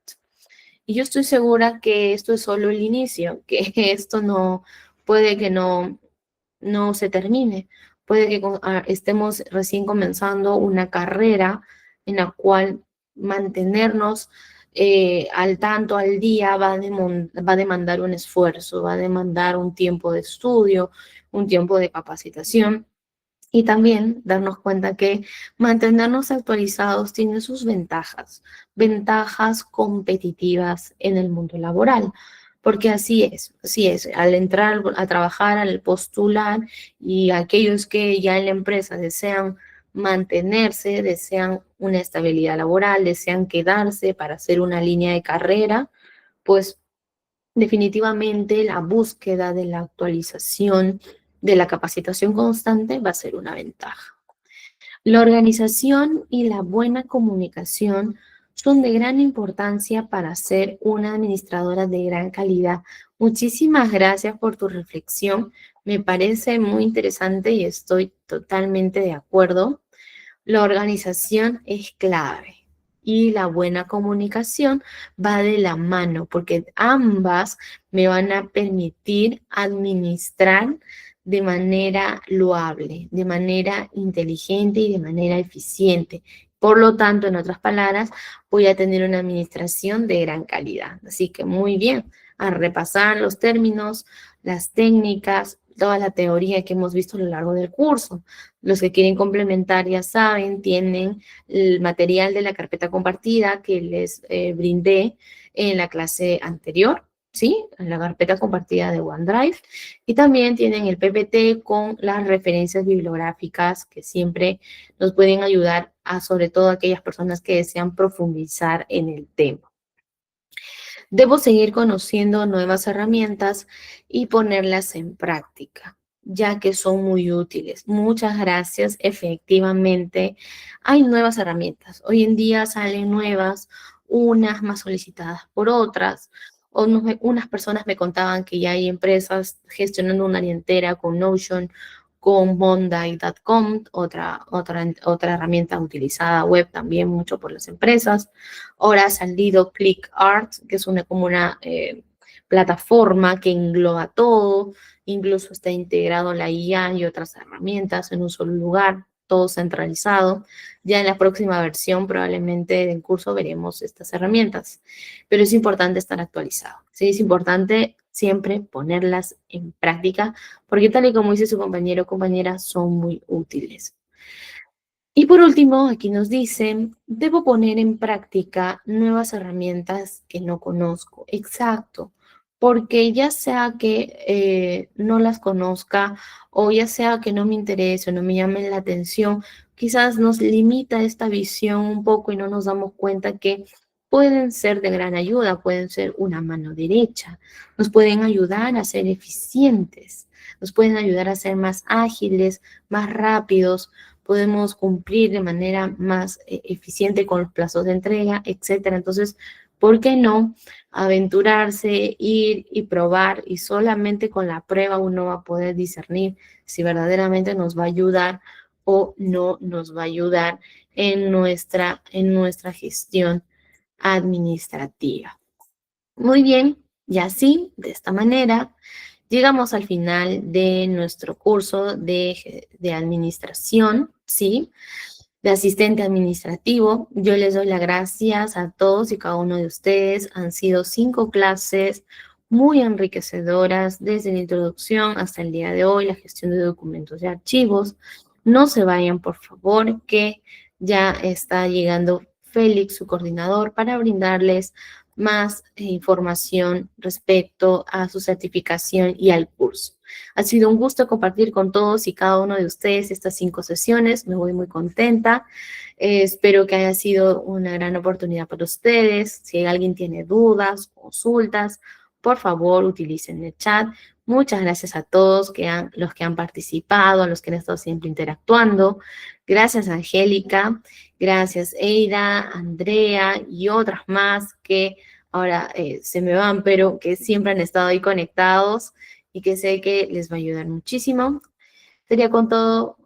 Y yo estoy segura que esto es solo el inicio, que esto no puede que no se termine. Puede que estemos recién comenzando una carrera en la cual mantenernos al tanto, al día, va a demandar un esfuerzo, va a demandar un tiempo de estudio, un tiempo de capacitación. Y también darnos cuenta que mantenernos actualizados tiene sus ventajas, ventajas competitivas en el mundo laboral, porque así es, al entrar a trabajar, al postular y aquellos que ya en la empresa desean mantenerse, desean una estabilidad laboral, desean quedarse para hacer una línea de carrera, pues definitivamente la búsqueda de la actualización, de la capacitación constante va a ser una ventaja. La organización y la buena comunicación son de gran importancia para ser una administradora de gran calidad. Muchísimas gracias por tu reflexión. Me parece muy interesante y estoy totalmente de acuerdo. La organización es clave y la buena comunicación va de la mano porque ambas me van a permitir administrar de manera loable, de manera inteligente y de manera eficiente. Por lo tanto, en otras palabras, voy a tener una administración de gran calidad. Así que muy bien, a repasar los términos, las técnicas, toda la teoría que hemos visto a lo largo del curso. Los que quieren complementar, ya saben, tienen el material de la carpeta compartida que les brindé en la clase anterior, ¿sí? En la carpeta compartida de OneDrive. Y también tienen el PPT con las referencias bibliográficas que siempre nos pueden ayudar a, sobre todo, aquellas personas que desean profundizar en el tema. Debo seguir conociendo nuevas herramientas y ponerlas en práctica, ya que son muy útiles. Muchas gracias. Efectivamente, hay nuevas herramientas. Hoy en día salen nuevas, unas más solicitadas por otras. Unas personas me contaban que ya hay empresas gestionando una área entera con Notion, con Monday.com, otra herramienta utilizada web también mucho por las empresas. Ahora ha salido ClickArt, que es como una plataforma que engloba todo, incluso está integrado la IA y otras herramientas en un solo lugar, todo centralizado. Ya en la próxima versión probablemente del curso veremos estas herramientas, pero es importante estar actualizado, ¿sí? Es importante siempre ponerlas en práctica, porque tal y como dice su compañero o compañera, son muy útiles. Y por último, aquí nos dicen, debo poner en práctica nuevas herramientas que no conozco. Exacto, porque ya sea que no las conozca o ya sea que no me interese o no me llamen la atención, quizás nos limita esta visión un poco y no nos damos cuenta que pueden ser de gran ayuda, pueden ser una mano derecha, nos pueden ayudar a ser eficientes, nos pueden ayudar a ser más ágiles, más rápidos, podemos cumplir de manera más eficiente con los plazos de entrega, etcétera. Entonces, ¿por qué no aventurarse, ir y probar? Y solamente con la prueba uno va a poder discernir si verdaderamente nos va a ayudar o no nos va a ayudar en nuestra gestión administrativa. Muy bien, y así, de esta manera, llegamos al final de nuestro curso de administración, ¿sí? De asistente administrativo. Yo les doy las gracias a todos y cada uno de ustedes. Han sido 5 clases muy enriquecedoras desde la introducción hasta el día de hoy, la gestión de documentos y archivos. No se vayan, por favor, que ya está llegando Félix, su coordinador, para brindarles más información respecto a su certificación y al curso. Ha sido un gusto compartir con todos y cada uno de ustedes estas 5 sesiones. Me voy muy contenta. Espero que haya sido una gran oportunidad para ustedes. Si alguien tiene dudas, consultas, por favor, utilicen el chat. Muchas gracias a todos los que han participado, a los que han estado siempre interactuando. Gracias, Angélica. Gracias, Eida, Andrea y otras más que ahora se me van, pero que siempre han estado ahí conectados y que sé que les va a ayudar muchísimo. Sería todo.